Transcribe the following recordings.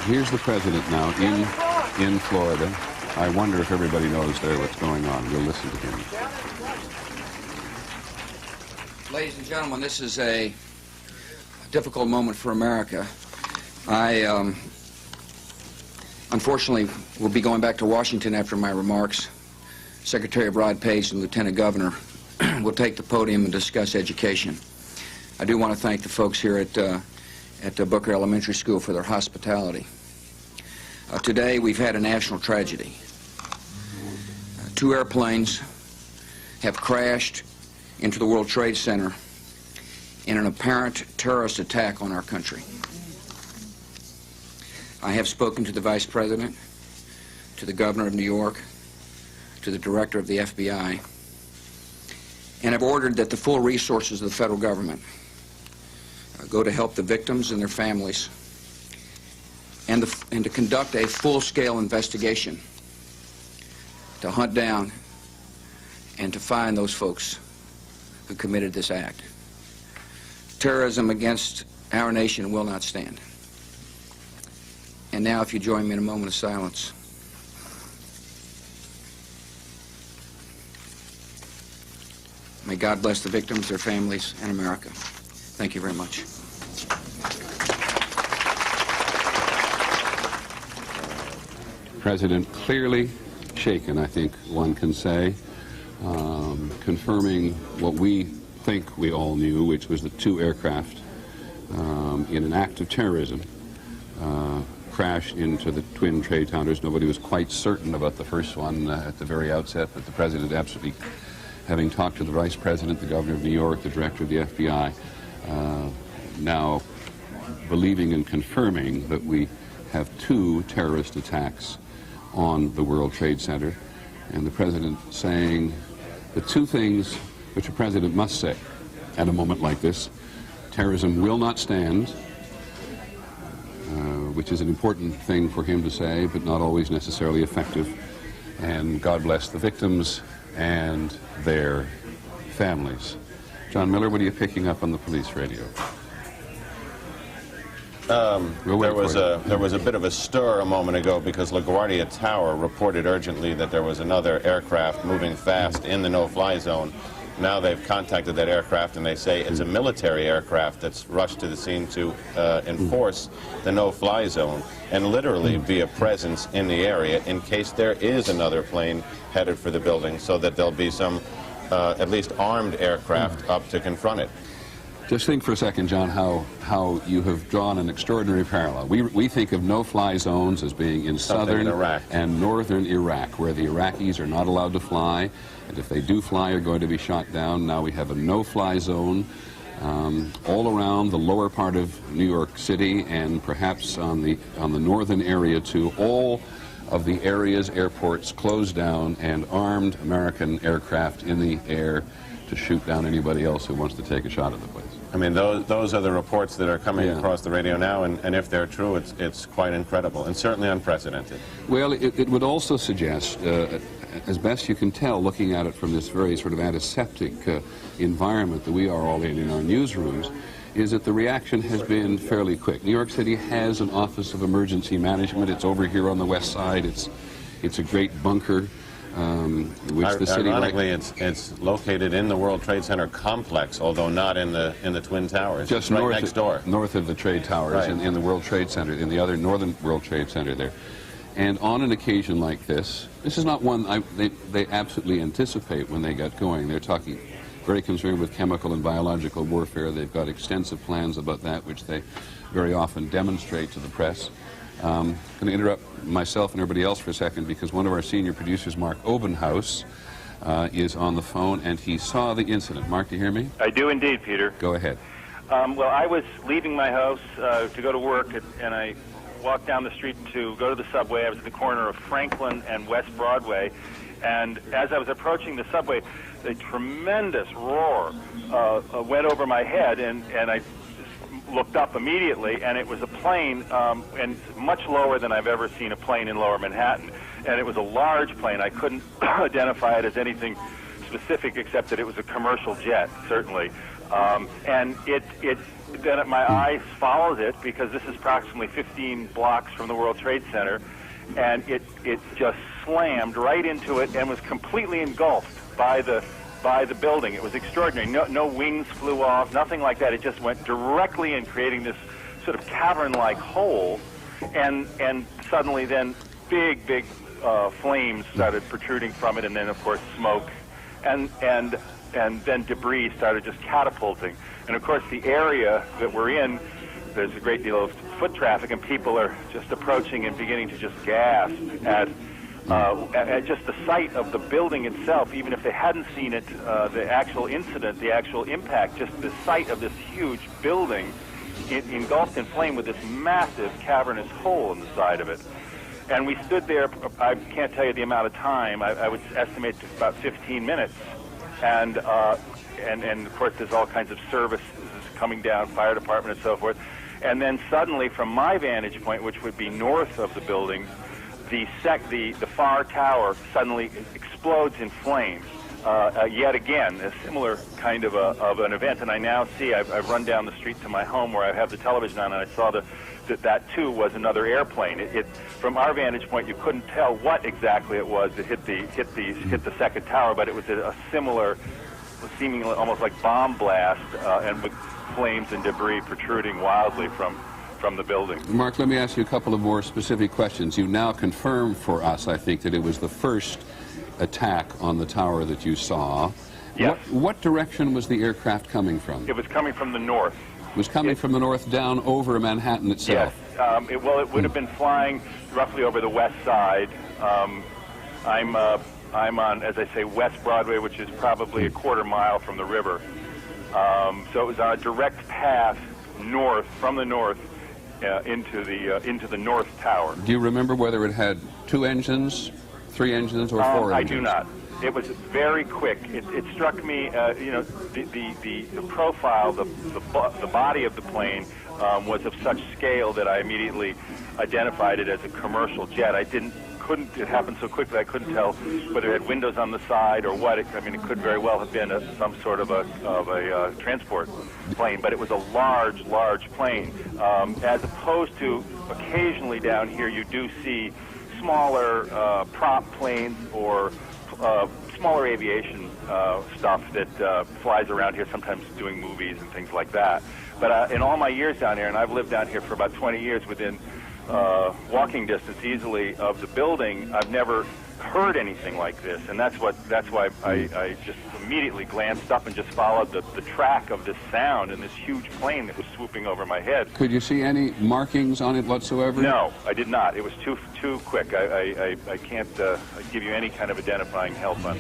Here's the president now in Florida. I wonder if everybody knows there what's going on. We'll listen to him. Ladies and gentlemen, this is a difficult moment for America. I, unfortunately, will be going back to Washington after my remarks. Secretary of Rod Pace and Lieutenant Governor will take the podium and discuss education. I do want to thank the folks here at Booker Elementary School for their hospitality. Today, we've had a national tragedy. 2 airplanes have crashed into the World Trade Center in an apparent terrorist attack on our country. I have spoken to the Vice President, to the Governor of New York, to the Director of the FBI, and have ordered that the full resources of the federal government go to help the victims and their families, and to conduct a full-scale investigation to hunt down and to find those folks who committed this act. Terrorism against our nation will not stand. And now, if you join me in a moment of silence. May God bless the victims, their families, and America. Thank you very much. President clearly shaken, I think one can say, confirming what we think we all knew, which was that 2 aircraft in an act of terrorism crashed into the twin trade towers. Nobody was quite certain about the first one at the very outset, but the president absolutely, having talked to the Vice President, the Governor of New York, the Director of the FBI, now believing and confirming that we have 2 terrorist attacks on the World Trade Center, and the president saying the 2 things which a president must say at a moment like this: terrorism will not stand, which is an important thing for him to say, but not always necessarily effective, and God bless the victims and their families. John Miller, what are you picking up on the police radio? There was a bit of a stir a moment ago because LaGuardia Tower reported urgently that there was another aircraft moving fast in the no-fly zone. Now they've contacted that aircraft and they say it's a military aircraft that's rushed to the scene to enforce the no-fly zone and literally be a presence in the area in case there is another plane headed for the building, so that there'll be some at least armed aircraft up to confront it. Just think for a second, John, how you have drawn an extraordinary parallel. We think of no-fly zones as being in southern Iraq and northern Iraq, where the Iraqis are not allowed to fly, and if they do fly, are going to be shot down. Now we have a no-fly zone all around the lower part of New York City, and perhaps on the northern area too. All of the areas, airports closed down, and armed American aircraft in the air to shoot down anybody else who wants to take a shot at the place. I mean, those are the reports that are coming across the radio now, and if they're true, it's quite incredible and certainly unprecedented. Well, it would also suggest, as best you can tell, looking at it from this very sort of antiseptic environment that we are all in our newsrooms, is that the reaction has been fairly quick. New York City has an Office of Emergency Management. It's over here on the west side. It's a great bunker. Which the city, ironically, it's located in the World Trade Center complex, although not in the Twin Towers. Just right next door, north of the Trade Towers, right. in the World Trade Center, in the other northern World Trade Center there. And on an occasion like this is not one they absolutely anticipate when they got going. They're talking very concerned with chemical and biological warfare. They've got extensive plans about that, which they very often demonstrate to the press. I'm going to interrupt myself and everybody else for a second because one of our senior producers, Mark Obenhaus, is on the phone, and he saw the incident. Mark, do you hear me? I do indeed, Peter. Go ahead. Well, I was leaving my house to go to work, and I walked down the street to go to the subway. I was at the corner of Franklin and West Broadway, and as I was approaching the subway, a tremendous roar went over my head, and I looked up immediately, and it was a plane, and much lower than I've ever seen a plane in Lower Manhattan. And it was a large plane. I couldn't identify it as anything specific except that it was a commercial jet, certainly. And then my eyes followed it, because this is approximately 15 blocks from the World Trade Center, and it just slammed right into it and was completely engulfed by the building. It was extraordinary. No wings flew off, nothing like that. It just went directly in, creating this sort of cavern-like hole, and suddenly then big flames started protruding from it, and then of course smoke, and then debris started just catapulting. And of course the area that we're in, there's a great deal of foot traffic, and people are just approaching and beginning to just gasp at just the sight of the building itself. Even if they hadn't seen it, the actual incident, the actual impact, just the sight of this huge building engulfed in flame with this massive cavernous hole in the side of it. And we stood there, I can't tell you the amount of time, I would estimate about 15 minutes. And of course there's all kinds of services coming down, fire department and so forth. And then suddenly, from my vantage point, which would be north of the building, the far tower suddenly explodes in flames. Yet again, a similar kind of an event. And I now see, I've run down the street to my home where I have the television on, and I saw that too was another airplane. From our vantage point, you couldn't tell what exactly it was that hit the second tower, but it was a similar, seemingly almost like bomb blast, and with flames and debris protruding wildly from the building. Mark, let me ask you a couple of more specific questions. You now confirm for us, I think, that it was the first attack on the tower that you saw. Yes. What direction was the aircraft coming from? It was coming from the north. It was coming from the north down over Manhattan itself? Yes. It would have been flying roughly over the west side. I'm on, as I say, West Broadway, which is probably a quarter mile from the river. So it was on a direct path north, from the north, into the north tower. Do you remember whether it had 2 engines, 3 engines, or 4 engines? I do not. It was very quick. It struck me, the profile, the body of the plane was of such scale that I immediately identified it as a commercial jet. It happened so quickly I couldn't tell whether it had windows on the side or what. It could very well have been some sort of a transport plane, but it was a large plane. As opposed to occasionally down here you do see smaller prop planes or smaller aviation stuff that flies around here, sometimes doing movies and things like that. But in all my years down here, and I've lived down here for about 20 years, within walking distance easily of the building, I've never heard anything like this, and that's why I just immediately glanced up and just followed the track of this sound and this huge plane that was swooping over my head. Could you see any markings on it whatsoever? No, I did not. It was too quick. I can't give you any kind of identifying help on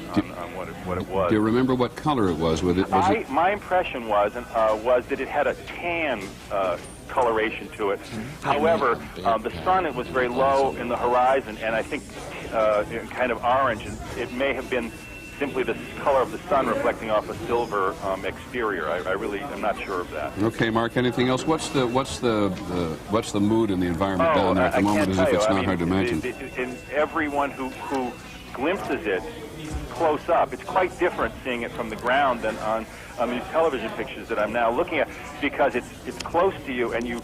what it was. Do you remember what color it was? My impression was that it had a tan coloration to it. However, the sun, it was very low in the horizon, and I think kind of orange, and it may have been simply the color of the sun reflecting off a silver exterior. I really am not sure of that. Okay, Mark. Anything else? What's the mood in the environment down there at the moment? As if it's not hard to imagine. And everyone who glimpses it close up, it's quite different seeing it from the ground than on these television pictures that I'm now looking at, because it's close to you and you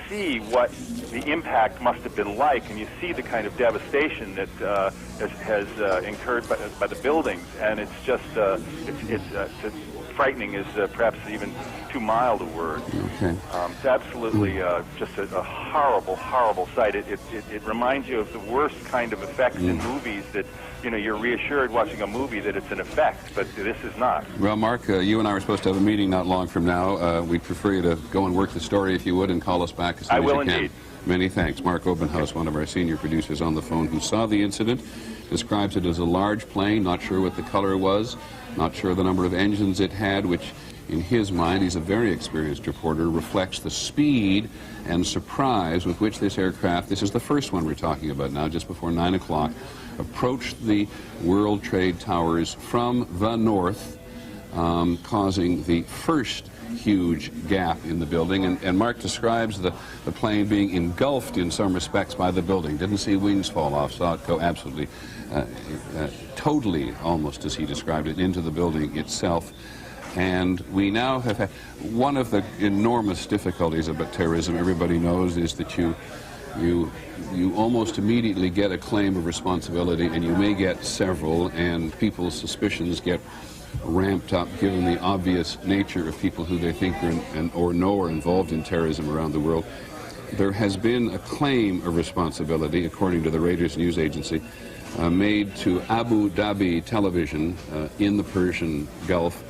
see what the impact must have been like, and you see the kind of devastation that has incurred by the buildings, and it's just it's frightening is perhaps even too mild a word. Okay. It's absolutely just a horrible sight. It reminds you of the worst kind of effects in movies that, you're reassured watching a movie that it's an effect, but this is not. Well, Mark, you and I were supposed to have a meeting not long from now. We'd prefer you to go and work the story if you would, and call us back as soon as you can. I will indeed. Many thanks. Mark Obenhaus, one of our senior producers on the phone, who saw the incident, describes it as a large plane, not sure what the color was, not sure the number of engines it had, which in his mind, he's a very experienced reporter, reflects the speed and surprise with which this aircraft, this is the first one we're talking about now, just before 9 o'clock, approached the World Trade Towers from the north, causing the first huge gap in the building. And Mark describes the plane being engulfed in some respects by the building. Didn't see wings fall off, saw it go absolutely, totally, almost as he described it, into the building itself. And we now have had, one of the enormous difficulties about terrorism, everybody knows, is that you almost immediately get a claim of responsibility, and you may get several, and people's suspicions get ramped up given the obvious nature of people who they think are or know are involved in terrorism around the world. There has been a claim of responsibility, according to the Reuters news agency, made to Abu Dhabi television in the Persian Gulf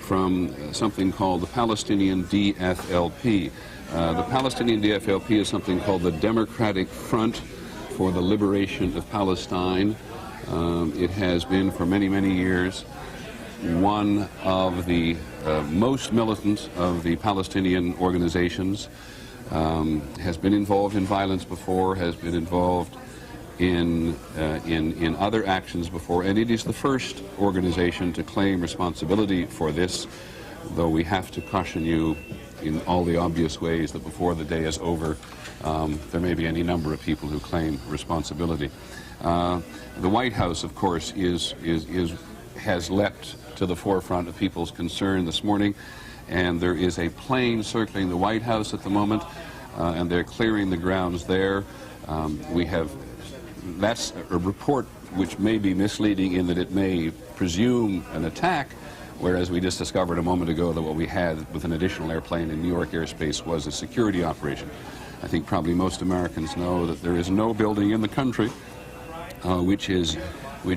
from something called the Palestinian DFLP. The Palestinian DFLP is something called the Democratic Front for the Liberation of Palestine. It has been for many, many years one of the most militant of the Palestinian organizations, has been involved in violence before, has been involved in other actions before, and it is the first organization to claim responsibility for this, though we have to caution you in all the obvious ways that before the day is over, there may be any number of people who claim responsibility. The White House, of course, has leapt to the forefront of people's concern this morning, and there is a plane circling the White House at the moment, and they're clearing the grounds there. That's a report which may be misleading in that it may presume an attack, whereas we just discovered a moment ago that what we had with an additional airplane in New York airspace was a security operation. I think probably most Americans know that there is no building in the country which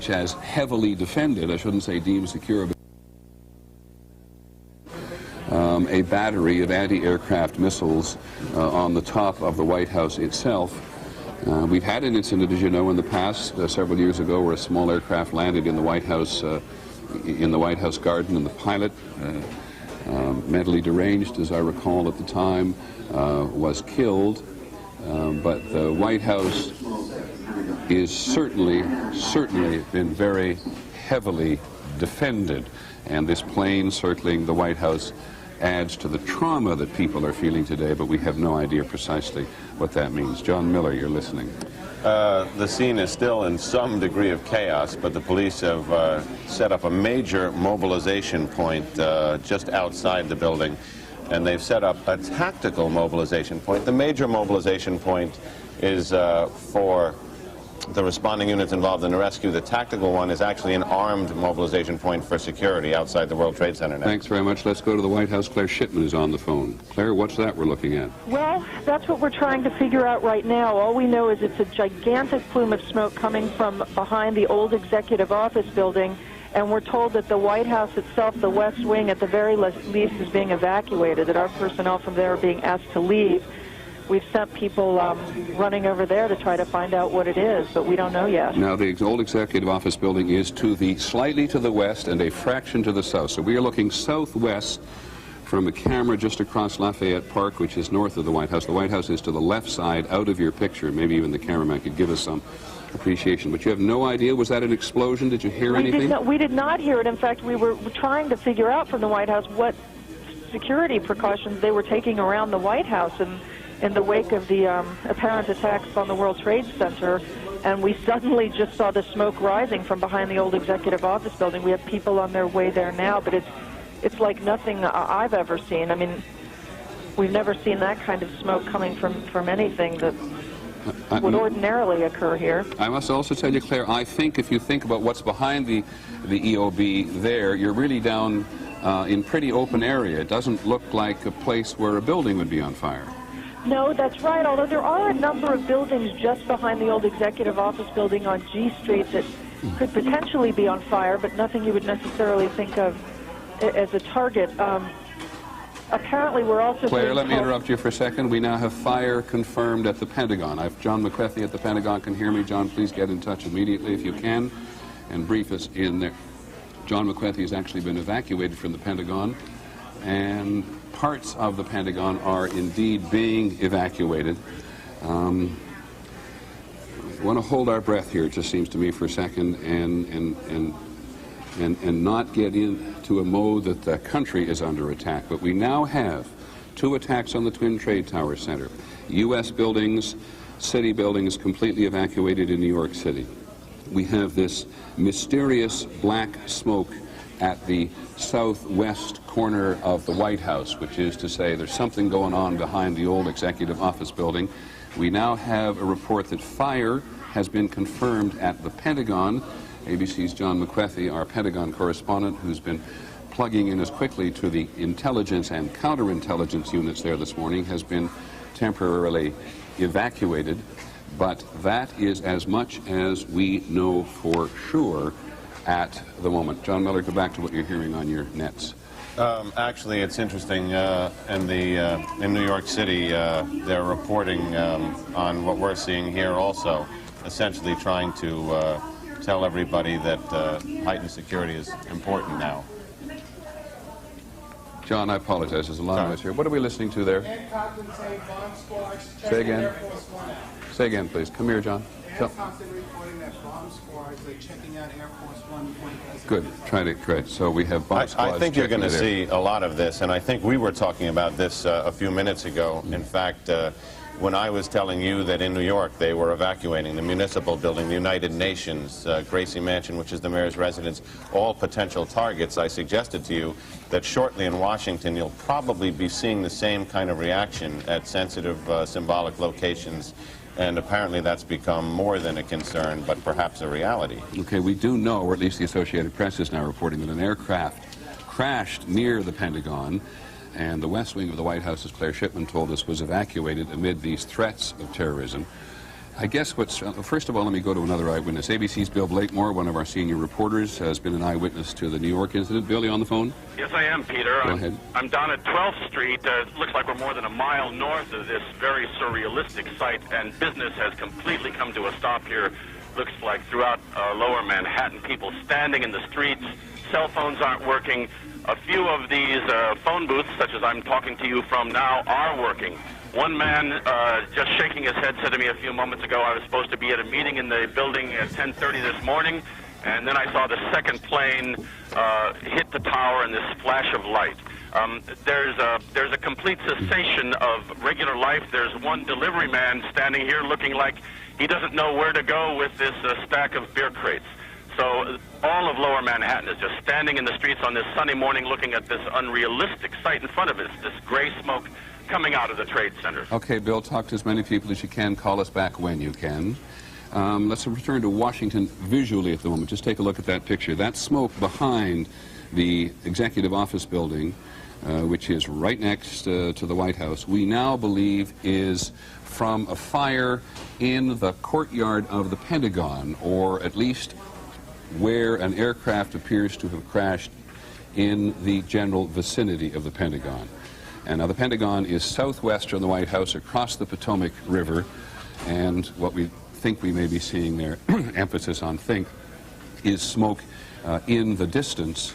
has heavily defended, I shouldn't say deemed secure, but a battery of anti-aircraft missiles on the top of the White House itself. We've had an incident, as you know, in the past, several years ago, where a small aircraft landed in the White House garden, and the pilot, mentally deranged, as I recall at the time, was killed. But the White House is certainly been very heavily defended, and this plane circling the White House adds to the trauma that people are feeling today, but we have no idea precisely what that means. John Miller, you're listening. The scene is still in some degree of chaos, but the police have set up a major mobilization point just outside the building, and they've set up a tactical mobilization point. The major mobilization point is for the responding units involved in the rescue. The tactical one is actually an armed mobilization point for security outside the World Trade Center now. Thanks very much. Let's go to the White House. Claire Shipman is on the phone. Claire, what's that we're looking at? Well, that's what we're trying to figure out right now. All we know is it's a gigantic plume of smoke coming from behind the old executive office building, and we're told that the White House itself, the West Wing, at the very least is being evacuated, that our personnel from there are being asked to leave. We've sent people running over there to try to find out what it is, but we don't know yet. Now, the old executive office building is slightly to the west and a fraction to the south. So we are looking southwest from a camera just across Lafayette Park, which is north of the White House. The White House is to the left side, out of your picture. Maybe even the cameraman could give us some appreciation. But you have no idea, was that an explosion? Did you hear anything? We did not hear it. In fact, we were trying to figure out from the White House what security precautions they were taking around the White House in the wake of the apparent attacks on the World Trade Center, and we suddenly just saw the smoke rising from behind the old executive office building. We have people on their way there now, but it's like nothing I've ever seen. I mean, we've never seen that kind of smoke coming from anything that would ordinarily occur here. I must also tell you, Claire, I think if you think about what's behind the EOB there, you're really down in pretty open area. It doesn't look like a place where a building would be on fire. No, that's right, although there are a number of buildings just behind the old executive office building on G Street that could potentially be on fire, but nothing you would necessarily think of as a target. Apparently, we're also... Claire, let me interrupt you for a second. We now have fire confirmed at the Pentagon. John McCarthy at the Pentagon can hear me. John, please get in touch immediately if you can and brief us in there. John McCarthy has actually been evacuated from the Pentagon, and parts of the Pentagon are indeed being evacuated. We want to hold our breath here, it just seems to me, for a second, and not get into a mode that the country is under attack. But we now have 2 attacks on the Twin Trade Tower Center. U.S. buildings, city buildings completely evacuated in New York City. We have this mysterious black smoke at the southwest corner of the White House, which is to say there's something going on behind the old executive office building. We now have a report that fire has been confirmed at the Pentagon. ABC's John McWethy, our Pentagon correspondent, who's been plugging in as quickly to the intelligence and counterintelligence units there this morning, has been temporarily evacuated. But that is as much as we know for sure at the moment. John Miller, go back to what you're hearing on your nets. Actually, it's interesting. In New York City, they're reporting on what we're seeing here also, essentially trying to tell everybody that heightened security is important now. John, I apologize. There's a lot of noise here. What are we listening to there? Say again. Say again, please. Come here, John. Reporting that bomb squads are checking out Air Force One. Good. Try to correct. So we have bomb squads. I think you're going to see a lot of this, and I think we were talking about this a few minutes ago. In fact, when I was telling you that in New York they were evacuating the municipal building, the United Nations, Gracie Mansion, which is the mayor's residence, all potential targets, I suggested to you that shortly in Washington you'll probably be seeing the same kind of reaction at sensitive symbolic locations. And apparently that's become more than a concern, but perhaps a reality. Okay, we do know, or at least the Associated Press is now reporting, that an aircraft crashed near the Pentagon, and the West Wing of the White House, as Claire Shipman told us, was evacuated amid these threats of terrorism. I guess what's, first of all, let me go to another eyewitness. ABC's Bill Blakemore, one of our senior reporters, has been an eyewitness to the New York incident. Bill, you on the phone? Yes, I am, Peter. Go ahead. I'm down at 12th Street. It looks like we're more than a mile north of this very surrealistic site, and business has completely come to a stop here. Looks like throughout lower Manhattan, people standing in the streets, cell phones aren't working. A few of these phone booths, such as I'm talking to you from now, are working. One man, just shaking his head, said to me a few moments ago, I was supposed to be at a meeting in the building at 10:30 this morning, and then I saw the second plane hit the tower in this flash of light. There's a complete cessation of regular life. There's one delivery man standing here looking like he doesn't know where to go with this stack of beer crates. So all of lower Manhattan is just standing in the streets on this sunny morning looking at this unrealistic sight in front of us, this gray smoke coming out of the trade centers. Okay, Bill, talk to as many people as you can. Call us back when you can. Let's return to Washington visually at the moment. Just take a look at that picture. That smoke behind the executive office building, which is right next to the White House, we now believe is from a fire in the courtyard of the Pentagon, or at least where an aircraft appears to have crashed in the general vicinity of the Pentagon. And now the Pentagon is southwest from the White House across the Potomac River, and what we think we may be seeing there, emphasis on think, is smoke in the distance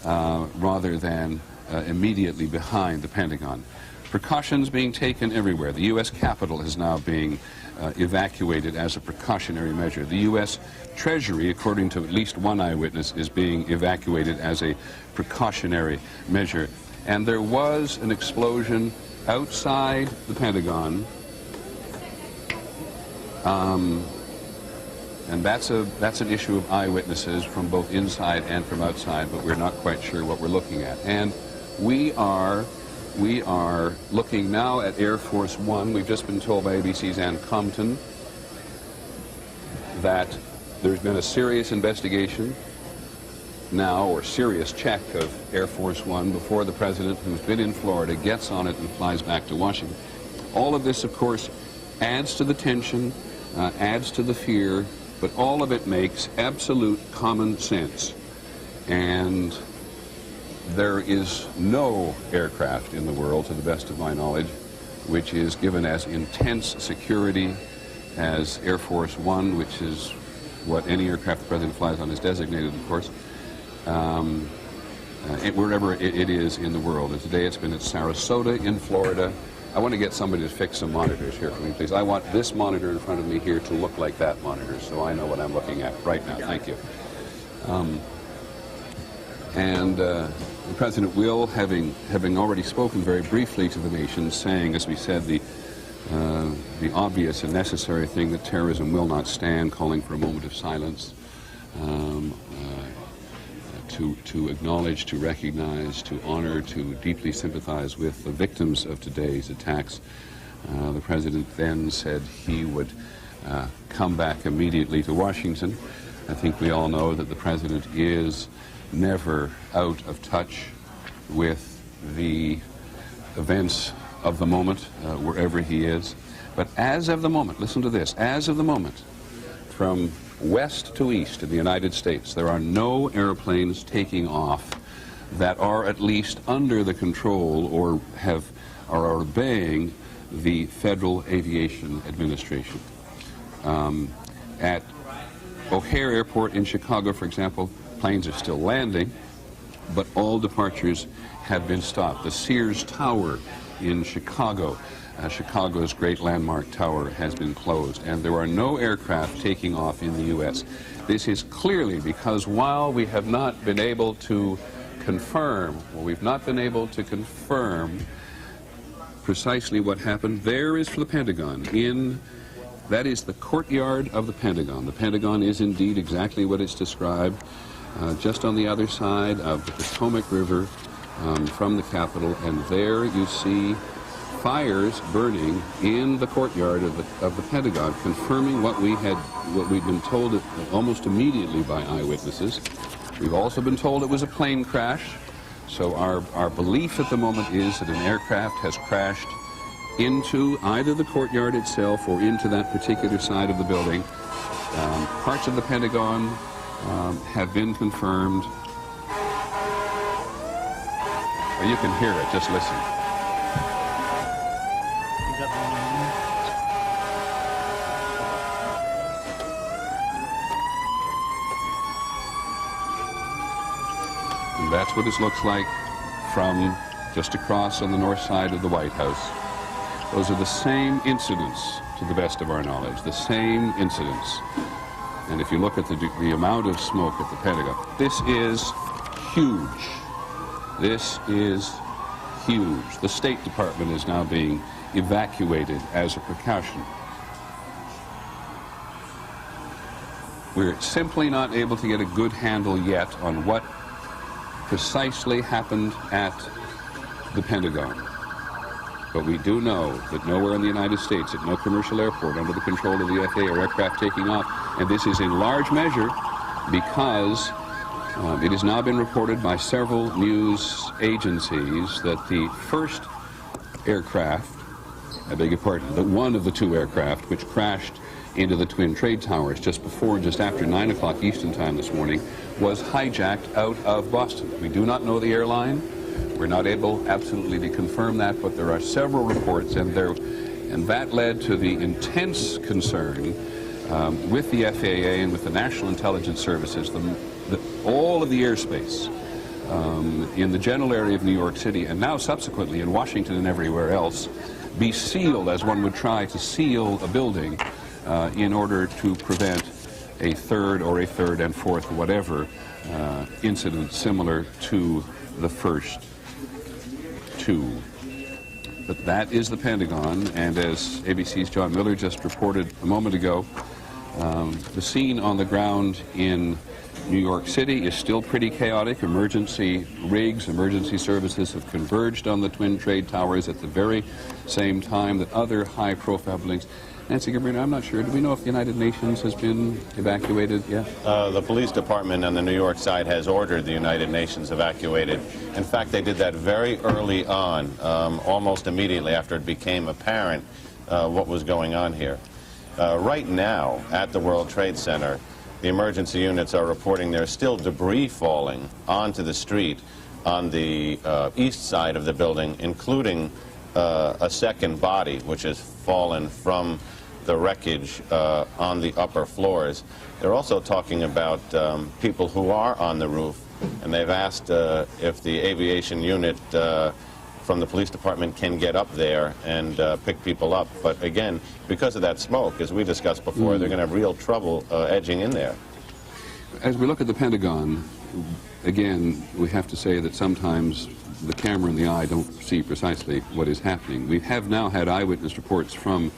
rather than immediately behind the Pentagon. Precautions being taken everywhere. The U.S. Capitol is now being evacuated as a precautionary measure. The U.S. Treasury, according to at least one eyewitness, is being evacuated as a precautionary measure. And there was an explosion outside the Pentagon, and that's an issue of eyewitnesses from both inside and from outside, but we're not quite sure what we're looking at. And we are looking now at Air Force One. We've just been told by ABC's Ann Compton that there's been a serious investigation now, or serious check of Air Force One before the president, who's been in Florida, gets on it and flies back to Washington. All of this, of course, adds to the tension, adds to the fear, but all of it makes absolute common sense. And there is no aircraft in the world, to the best of my knowledge, which is given as intense security as Air Force One, which is what any aircraft the president flies on is designated, of course. Wherever it is in the world. And today it's been at Sarasota in Florida. I want to get somebody to fix some monitors here for me, please. I want this monitor in front of me here to look like that monitor, so I know what I'm looking at right now. Thank you. The President will, having already spoken very briefly to the nation, saying, as we said, the obvious and necessary thing that terrorism will not stand, calling for a moment of silence. to acknowledge, to recognize, to honor, to deeply sympathize with the victims of today's attacks. The President then said he would come back immediately to Washington. I think we all know that the President is never out of touch with the events of the moment, wherever he is. But as of the moment, listen to this, as of the moment, from west to east in the United States, there are no airplanes taking off that are at least under the control or are obeying the Federal Aviation Administration. At O'Hare Airport in Chicago, for example, planes are still landing, but all departures have been stopped. The Sears Tower in Chicago, Chicago's great landmark tower, has been closed, and there are no aircraft taking off in the U.S. This is clearly because while we have not been able to confirm, precisely what happened, there is for the Pentagon, that is the courtyard of the Pentagon. The Pentagon is indeed exactly what it's described, just on the other side of the Potomac River from the Capitol, and there you see fires burning in the courtyard of the Pentagon, confirming what we'd been told almost immediately by eyewitnesses. We've also been told it was a plane crash, so our belief at the moment is that an aircraft has crashed into either the courtyard itself or into that particular side of the building. Parts of the Pentagon have been confirmed. You can hear it, just listen. And that's what it looks like from just across on the north side of the White House. Those are the same incidents, to the best of our knowledge, the same incidents. And if you look at the amount of smoke at the Pentagon, this is huge. This is huge. The State Department is now being evacuated as a precaution. We're simply not able to get a good handle yet on what precisely happened at the Pentagon. But we do know that nowhere in the United States, at no commercial airport under the control of the FAA, are aircraft taking off. And this is in large measure because it has now been reported by several news agencies that the first aircraft, I beg your pardon, the one of the two aircraft which crashed into the Twin Trade Towers just after 9 o'clock Eastern Time this morning, was hijacked out of Boston. We do not know the airline. We're not able absolutely to confirm that, but there are several reports, and that led to the intense concern with the FAA and with the National Intelligence Services, all of the airspace in the general area of New York City, and now subsequently in Washington and everywhere else, be sealed as one would try to seal a building in order to prevent a third and fourth, whatever, incident similar to the first two. But that is the Pentagon, and as ABC's John Miller just reported a moment ago, the scene on the ground in New York City is still pretty chaotic. Emergency rigs, emergency services have converged on the Twin Trade Towers at the very same time that other high-profile buildings. Nancy Gabrina, I'm not sure. Do we know if the United Nations has been evacuated yet? The police department on the New York side has ordered the United Nations evacuated. In fact, they did that very early on, almost immediately after it became apparent what was going on here. Right now, at the World Trade Center, the emergency units are reporting there's still debris falling onto the street on the east side of the building, including a second body, which has fallen from the wreckage on the upper floors. They're also talking about people who are on the roof, and they've asked if the aviation unit from the police department can get up there and pick people up. But again, because of that smoke, as we discussed before, they're going to have real trouble edging in there. As we look at the Pentagon, again, we have to say that sometimes the camera and the eye don't see precisely what is happening. We have now had eyewitness reports from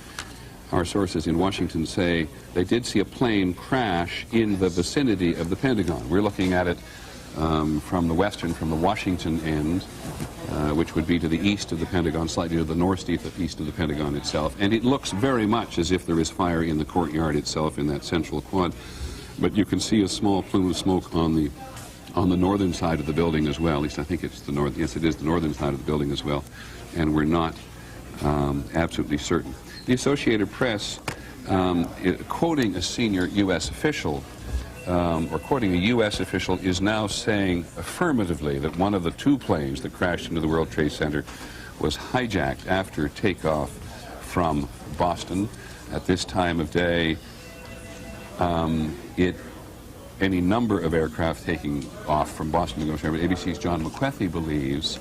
our sources in Washington say they did see a plane crash in the vicinity of the Pentagon. We're looking at it from the western, from the Washington end, which would be to the east of the Pentagon, slightly to the northeast of the Pentagon itself. And it looks very much as if there is fire in the courtyard itself in that central quad. But you can see a small plume of smoke on the northern side of the building as well. At least I think it's the north. Yes, it is the northern side of the building as well. And we're not absolutely certain. The Associated Press, quoting a senior U.S. official, or quoting a U.S. official, is now saying affirmatively that one of the two planes that crashed into the World Trade Center was hijacked after takeoff from Boston. At this time of day, any number of aircraft taking off from Boston to go to ABC's John McWethy believes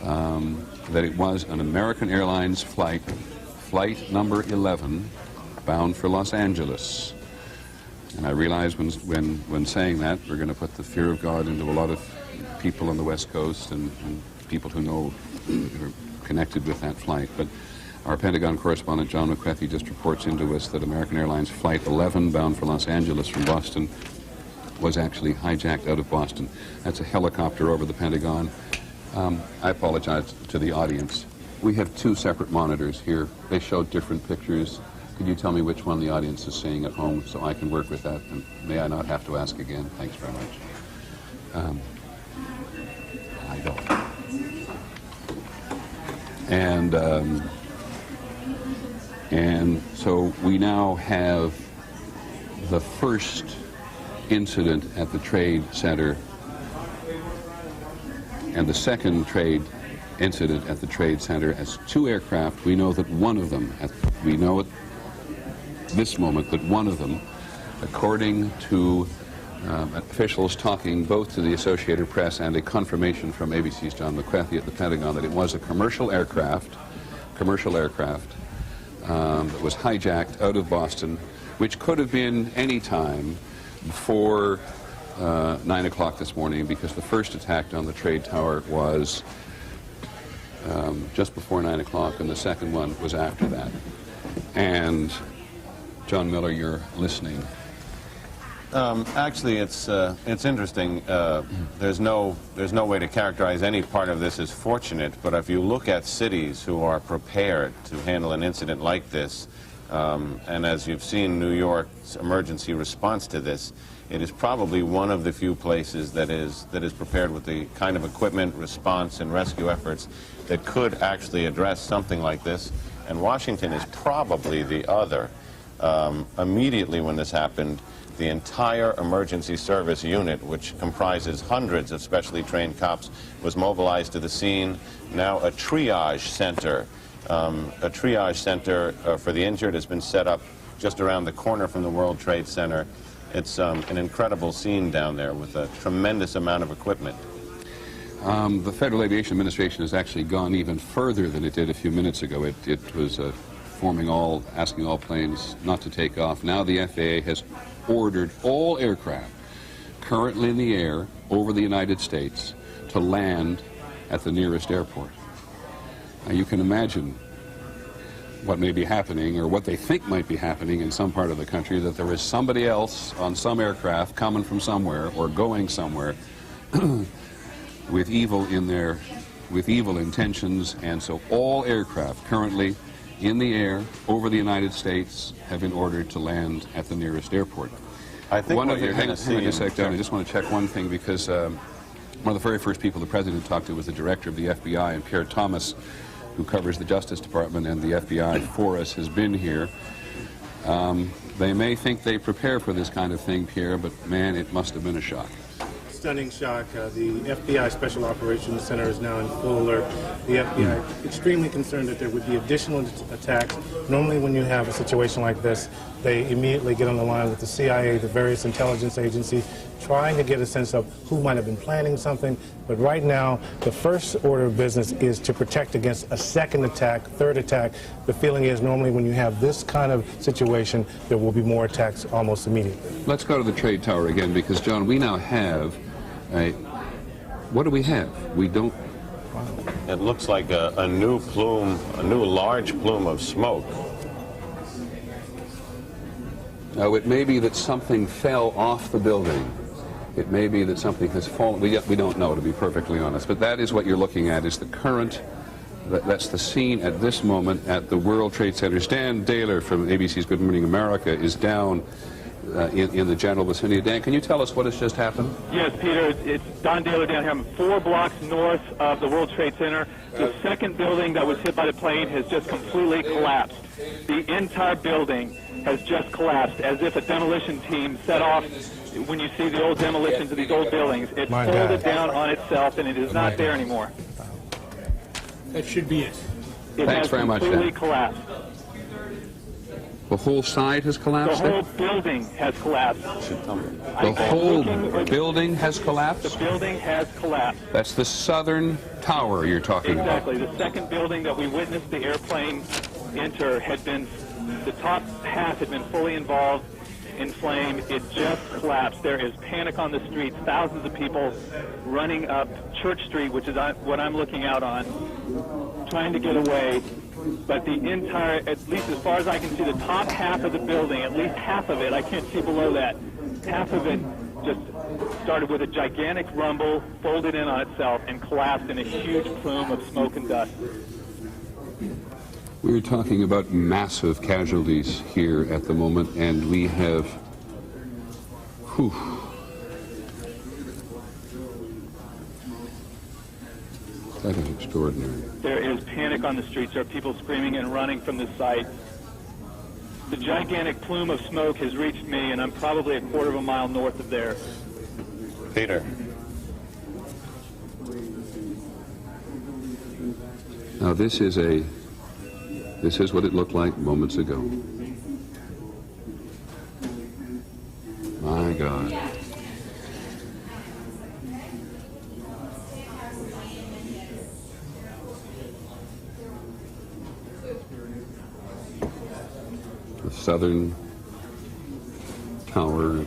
that it was an American Airlines flight number 11, bound for Los Angeles. And I realize when saying that, we're going to put the fear of God into a lot of people on the West Coast and people who know, who are connected with that flight. But our Pentagon correspondent, John McWethy, just reports into us that American Airlines Flight 11, bound for Los Angeles from Boston, was actually hijacked out of Boston. That's a helicopter over the Pentagon. I apologize to the audience. We have two separate monitors here. They show different pictures. Could you tell me which one the audience is seeing at home so I can work with that? And may I not have to ask again? Thanks very much. I don't. And so we now have the first incident at the Trade Center and the second trade incident at the Trade Center as two aircraft. We know that one of them, we know at this moment that one of them, according to officials talking both to the Associated Press and a confirmation from ABC's John McWethy at the Pentagon, that it was a commercial aircraft that was hijacked out of Boston, which could have been any time before 9 o'clock this morning, because the first attack on the Trade Tower was just before 9 o'clock, and the second one was after that. And John Miller, you're listening. Actually, it's interesting. There's no way to characterize any part of this as fortunate, but if you look at cities who are prepared to handle an incident like this, and as you've seen New York's emergency response to this, it is probably one of the few places that is prepared with the kind of equipment, response, and rescue efforts that could actually address something like this. And Washington is probably the other. Immediately when this happened, the entire emergency service unit, which comprises hundreds of specially trained cops, was mobilized to the scene. Now a triage center for the injured has been set up just around the corner from the World Trade Center. It's an incredible scene down there with a tremendous amount of equipment. The Federal Aviation Administration has actually gone even further than it did a few minutes ago. It was asking all planes not to take off. Now the FAA has ordered all aircraft currently in the air over the United States to land at the nearest airport. Now you can imagine what may be happening, or what they think might be happening in some part of the country, that there is somebody else on some aircraft coming from somewhere or going somewhere with evil intentions. And so all aircraft currently in the air over the United States have been ordered to land at the nearest airport. I think hang on a sec, John. I just want to check one thing, because one of the very first people the President talked to was the director of the FBI, and Pierre Thomas, who covers the Justice Department and the FBI for us, has been here. They may think they prepare for this kind of thing, Pierre, but man, it must have been a shock. Stunning shock. The FBI Special Operations Center is now in full alert. The FBI extremely concerned that there would be additional attacks. Normally when you have a situation like this, they immediately get on the line with the CIA, the various intelligence agencies, trying to get a sense of who might have been planning something. But right now, the first order of business is to protect against a second attack, third attack. The feeling is normally when you have this kind of situation, there will be more attacks almost immediately. Let's go to the Trade Tower again, because, John, we now have what do we have? We don't... It looks like a new large plume of smoke. Now, it may be that something fell off the building It may be that something has fallen. We don't know, to be perfectly honest. But that is what you're looking at, is the current. That's the scene at this moment at the World Trade Center. Dan Daler from ABC's Good Morning America is down in the general vicinity. Dan, can you tell us what has just happened? Yes, Peter, it's Don Daler down here. I'm 4 blocks north of the World Trade Center. The second building that was hit by the plane has just completely collapsed. The entire building has just collapsed, as if a demolition team set off. When you see the old demolitions of these old buildings, it folded down on itself, and it is not there anymore. That should be it. Thanks very much, Dan. Completely collapsed. The whole side has collapsed? The whole building has collapsed. The whole building has collapsed? The building has collapsed. That's the southern tower you're talking about. Exactly. The second building that we witnessed the airplane enter had been, the top half had been fully involved in flame. It just collapsed. There is panic on the streets. Thousands of people running up Church Street, which is what I'm looking out on, trying to get away. But the entire, at least as far as I can see, the top half of the building, at least half of it, I can't see below that, half of it just started with a gigantic rumble, folded in on itself, and collapsed in a huge plume of smoke and dust. We're talking about massive casualties here at the moment, and we have, that is extraordinary. There is panic on the streets. There are people screaming and running from the site. The gigantic plume of smoke has reached me, and I'm probably a quarter of a mile north of there. Peter. Now this is what it looked like moments ago. My God. The southern tower,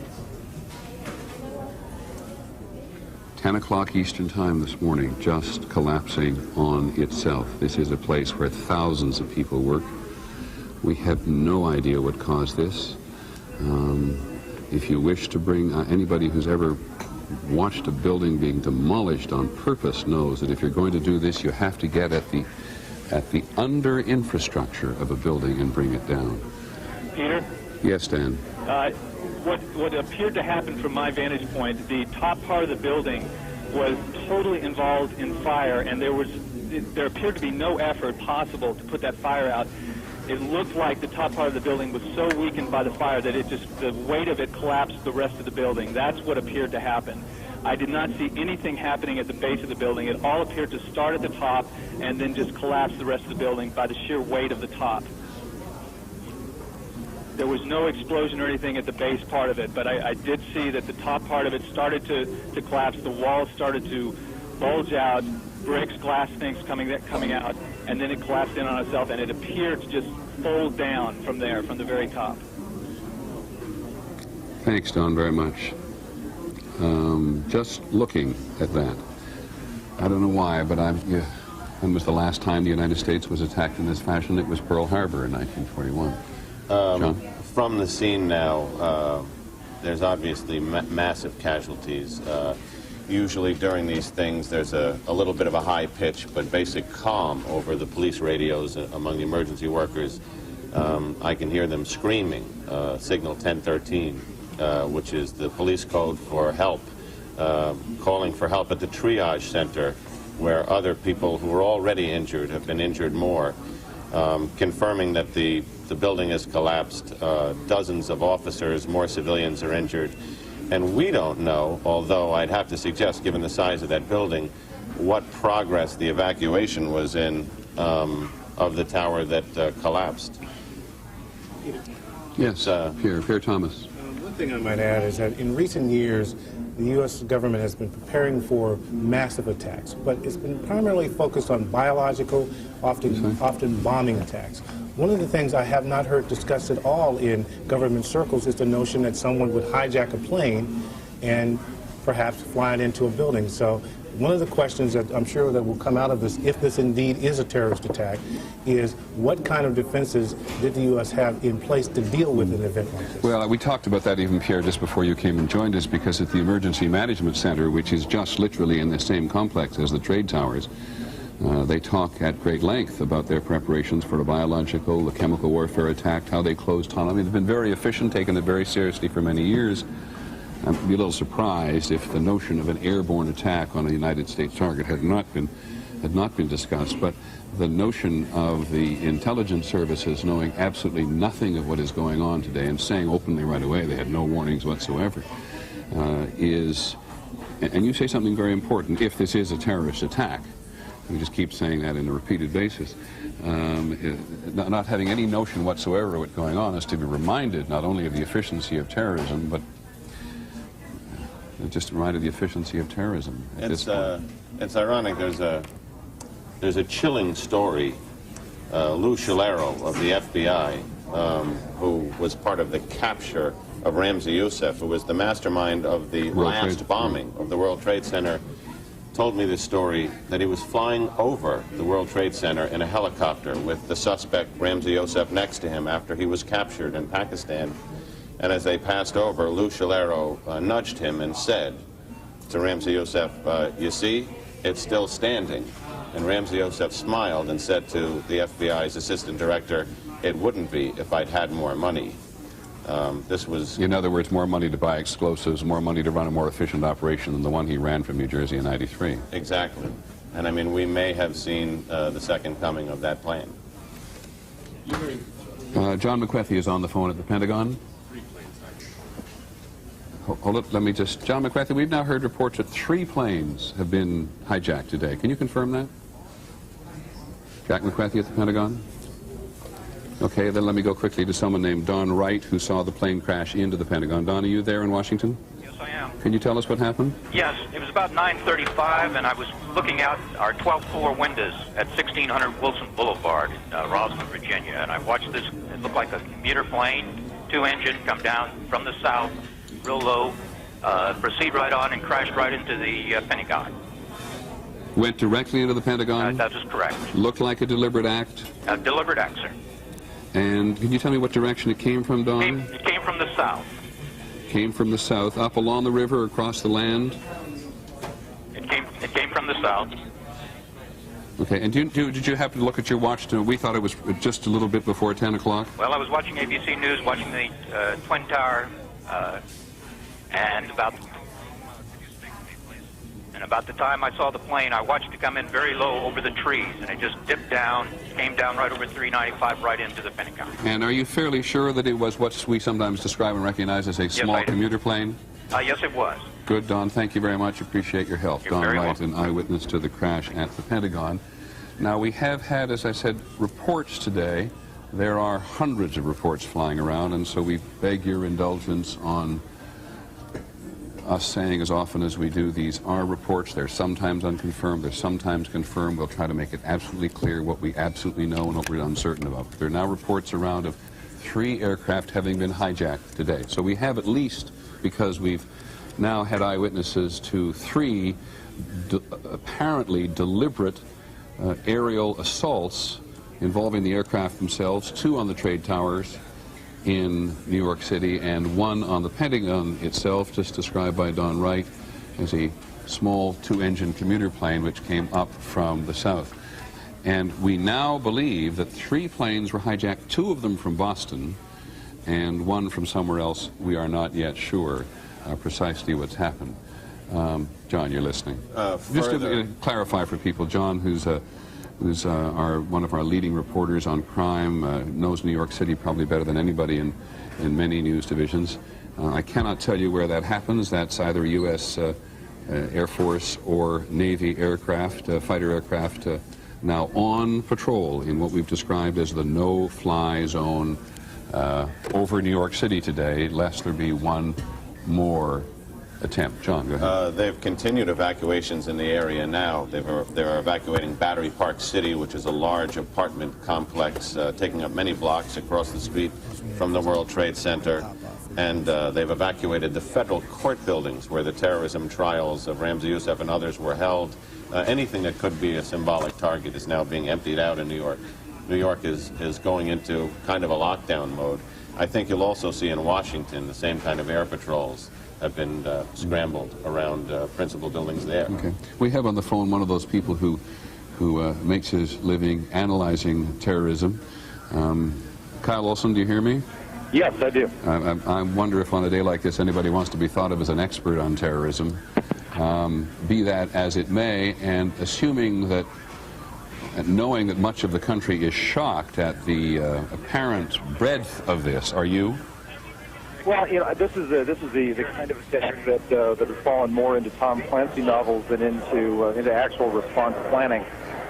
10 o'clock Eastern time this morning, just collapsing on itself. This is a place where thousands of people work. We have no idea what caused this. If you wish to bring anybody who's ever watched a building being demolished on purpose knows that if you're going to do this, you have to get at the under infrastructure of a building and bring it down. Peter? Yes, Dan. What appeared to happen from my vantage point, the top part of the building was totally involved in fire, and there appeared to be no effort possible to put that fire out. It looked like the top part of the building was so weakened by the fire that the weight of it collapsed the rest of the building. That's what appeared to happen. I did not see anything happening at the base of the building. It all appeared to start at the top and then just collapse the rest of the building by the sheer weight of the top. There was no explosion or anything at the base part of it, but I did see that the top part of it started to collapse. The walls started to bulge out, bricks, glass things coming out, and then it collapsed in on itself, and it appeared to just fold down from there, from the very top. Thanks, Don, very much. Just looking at that, I don't know why, but when was the last time the United States was attacked in this fashion? It was Pearl Harbor in 1941. John? From the scene now, there's obviously massive casualties. Usually during these things, there's a little bit of a high pitch, but basic calm over the police radios among the emergency workers. I can hear them screaming, signal 1013, which is the police code for help, calling for help at the triage center, where other people who were already injured have been injured more, confirming that the building has collapsed. Dozens of officers, more civilians are injured. And we don't know, although I'd have to suggest, given the size of that building, what progress the evacuation was in of the tower that collapsed. Yes, Pierre Thomas. One thing I might add is that in recent years, the U.S. government has been preparing for massive attacks, but it's been primarily focused on biological, often bombing attacks. One of the things I have not heard discussed at all in government circles is the notion that someone would hijack a plane and perhaps fly it into a building. So one of the questions that I'm sure that will come out of this, if this indeed is a terrorist attack, is what kind of defenses did the U.S. have in place to deal with an event like this? Well, we talked about that even, Pierre, just before you came and joined us, because at the Emergency Management Center, which is just literally in the same complex as the trade towers, they talk at great length about their preparations for a biological, a chemical warfare attack, how they closed tunnels. I mean, they've been very efficient, taken it very seriously for many years. I'd be a little surprised if the notion of an airborne attack on a United States target had not been discussed. But the notion of the intelligence services knowing absolutely nothing of what is going on today and saying openly right away they had no warnings whatsoever is, and you say something very important, if this is a terrorist attack. We just keep saying that on a repeated basis. Not having any notion whatsoever of what's going on is to be reminded not only of the efficiency of terrorism, but just reminded of the efficiency of terrorism. It's ironic. There's a chilling story. Lou Scalero of the FBI, who was part of the capture of Ramzi Youssef, who was the mastermind of the last bombing of the World Trade Center, told me this story, that he was flying over the World Trade Center in a helicopter with the suspect, Ramzi Youssef, next to him after he was captured in Pakistan. And as they passed over, Lou Scalero nudged him and said to Ramzi Youssef, you see, it's still standing. And Ramzi Youssef smiled and said to the FBI's assistant director, it wouldn't be if I'd had more money. This was... In other words, more money to buy explosives, more money to run a more efficient operation than the one he ran from New Jersey in '93. Exactly. And I mean, we may have seen the second coming of that plan. John McWethy is on the phone at the Pentagon. Hold it, let me just... John McWethy, we've now heard reports that 3 planes have been hijacked today. Can you confirm that? Jack McWethy at the Pentagon? Okay, then let me go quickly to someone named Don Wright, who saw the plane crash into the Pentagon. Don, are you there in Washington? Yes, I am. Can you tell us what happened? Yes, it was about 9:35, and I was looking out our 12th floor windows at 1600 Wilson Boulevard in Roswell, Virginia, and I watched this. It looked like a commuter plane, 2-engine, come down from the south, real low, proceed right on and crashed right into the Pentagon. Went directly into the Pentagon? That is correct. Looked like a deliberate act? A deliberate act, sir. And can you tell me what direction it came from, Don? It came from the south. Came from the south, up along the river, across the land? It came from the south. Okay, and did you happen to look at your watch? We thought it was just a little bit before 10 o'clock. Well, I was watching ABC News, watching the Twin Tower, and about the time I saw the plane, I watched it come in very low over the trees, and it just dipped down, came down right over 395, right into the Pentagon. And are you fairly sure that it was what we sometimes describe and recognize as a small commuter plane? Yes, it was. Good, Don. Thank you very much. Appreciate your help. You're Don very Wright, welcome. an eyewitness to the crash at the Pentagon. Now, we have had, as I said, reports today. There are hundreds of reports flying around, and so we beg your indulgence on us saying as often as we do, these are reports. They're sometimes unconfirmed, they're sometimes confirmed. We'll try to make it absolutely clear what we absolutely know and what we're uncertain about. There are now reports around of 3 aircraft having been hijacked today. So we have at least, because we've now had eyewitnesses to 3 apparently deliberate aerial assaults involving the aircraft themselves, 2 on the trade towers in New York City, and 1 on the Pentagon itself, just described by Don Wright as a small 2-engine commuter plane which came up from the south. And we now believe that 3 planes were hijacked, 2 of them from Boston and 1 from somewhere else. We are not yet sure precisely what's happened. John, you're listening. Just to clarify for people, John, who's one of our leading reporters on crime, knows New York City probably better than anybody in many news divisions. I cannot tell you where that happens. That's either U.S. Air Force or Navy aircraft, fighter aircraft, now on patrol in what we've described as the no-fly zone over New York City today, lest there be one more attempt. John, go ahead. They've continued evacuations in the area now. They're evacuating Battery Park City, which is a large apartment complex taking up many blocks across the street from the World Trade Center. and they've evacuated the federal court buildings where the terrorism trials of Ramzi Youssef and others were held. Anything that could be a symbolic target is now being emptied out in New York. New York is going into kind of a lockdown mode. I think you'll also see in Washington the same kind of air patrols have been scrambled around principal buildings there. Okay. We have on the phone one of those people who makes his living analyzing terrorism. Kyle Olson, do you hear me? Yes, I do. I wonder if on a day like this anybody wants to be thought of as an expert on terrorism. Be that as it may, and assuming that, knowing that much of the country is shocked at the apparent breadth of this, are you? Well, you know, this is the kind of attack that has fallen more into Tom Clancy novels than into actual response planning.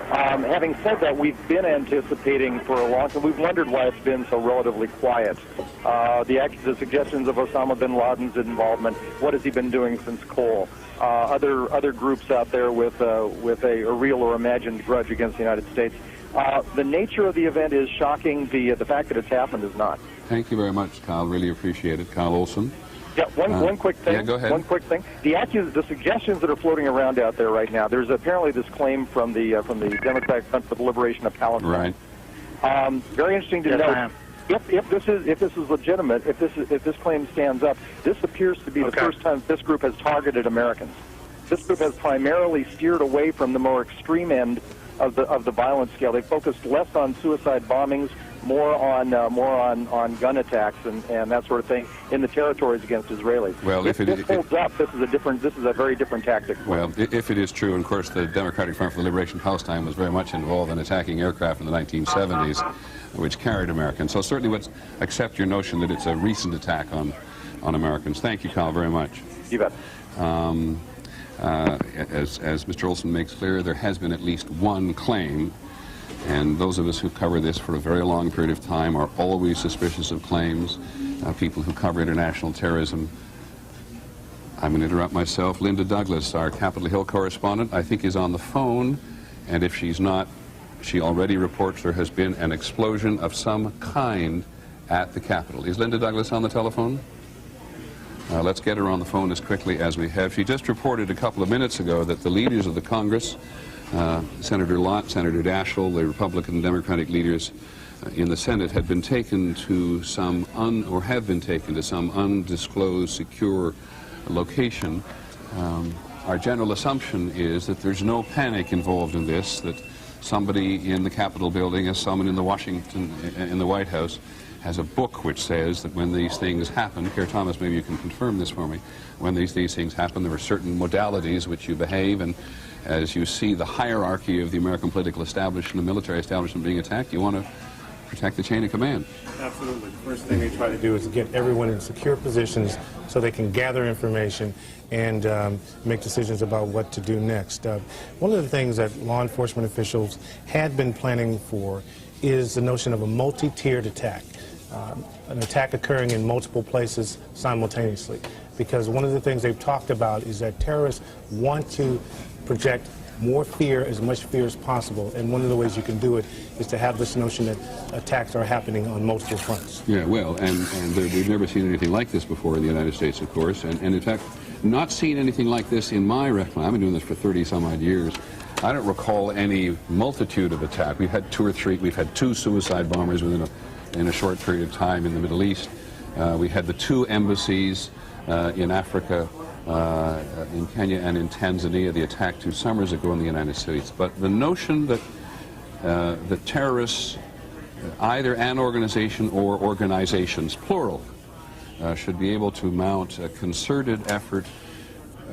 Having said that, we've been anticipating for a long time. We've wondered why it's been so relatively quiet. The suggestions of Osama bin Laden's involvement. What has he been doing since Cole? Other groups out there with a real or imagined grudge against the United States. The nature of the event is shocking. The fact that it's happened is not. Thank you very much, Kyle. Really appreciate it. Kyle Olson. Yeah, one quick thing. Yeah, go ahead. One quick thing. The suggestions that are floating around out there right now. There's apparently this claim from the Democratic Front for the Liberation of Palestine. Right. Very interesting to know. If this is legitimate, if this claim stands up, this appears to be the first time this group has targeted Americans. This group has primarily steered away from the more extreme end of the violence scale. They focused less on suicide bombings, more on gun attacks and that sort of thing in the territories against Israelis. Well, if this holds up, this is a very different tactic. Well, if it is true, and of course the Democratic Front for the Liberation of Palestine was very much involved in attacking aircraft in the 1970s, which carried Americans. So certainly let's accept your notion that it's a recent attack on Americans. Thank you, Kyle, very much. You bet. As Mr. Olson makes clear, there has been at least one claim, and those of us who cover this for a very long period of time are always suspicious of claims. People who cover international terrorism. I'm going to interrupt myself. Linda Douglas, our Capitol Hill correspondent, I think is on the phone, and if she's not, she already reports there has been an explosion of some kind at the Capitol. Is Linda Douglas on the telephone? Let's get her on the phone as quickly as we have. She just reported a couple of minutes ago that the leaders of the Congress, Senator Lott, Senator Daschle, the Republican and Democratic leaders in the Senate, had been taken to some undisclosed secure location. Our general assumption is that there's no panic involved in this, that somebody in the Capitol building, as someone in the White House, has a book which says that when these things happen, Kerr Thomas, maybe you can confirm this for me, when these things happen, there are certain modalities which you behave, and as you see the hierarchy of the American political establishment, the military establishment being attacked, you want to protect the chain of command. Absolutely. The first thing they try to do is get everyone in secure positions so they can gather information and make decisions about what to do next. One of the things that law enforcement officials had been planning for is the notion of a multi-tiered attack. An attack occurring in multiple places simultaneously. Because one of the things they've talked about is that terrorists want to project more fear, as much fear as possible, and one of the ways you can do it is to have this notion that attacks are happening on multiple fronts. Yeah, well, and we've never seen anything like this before in the United States, of course, and in fact, not seen anything like this in my recollection. I've been doing this for 30-some-odd years. I don't recall any multitude of attacks. We've had 2 or 3. We've had 2 suicide bombers in a short period of time in the Middle East. We had the 2 embassies in Africa, in Kenya and in Tanzania, the attack 2 summers ago in the United States. But the notion that the terrorists, either an organization or organizations, plural, should be able to mount a concerted effort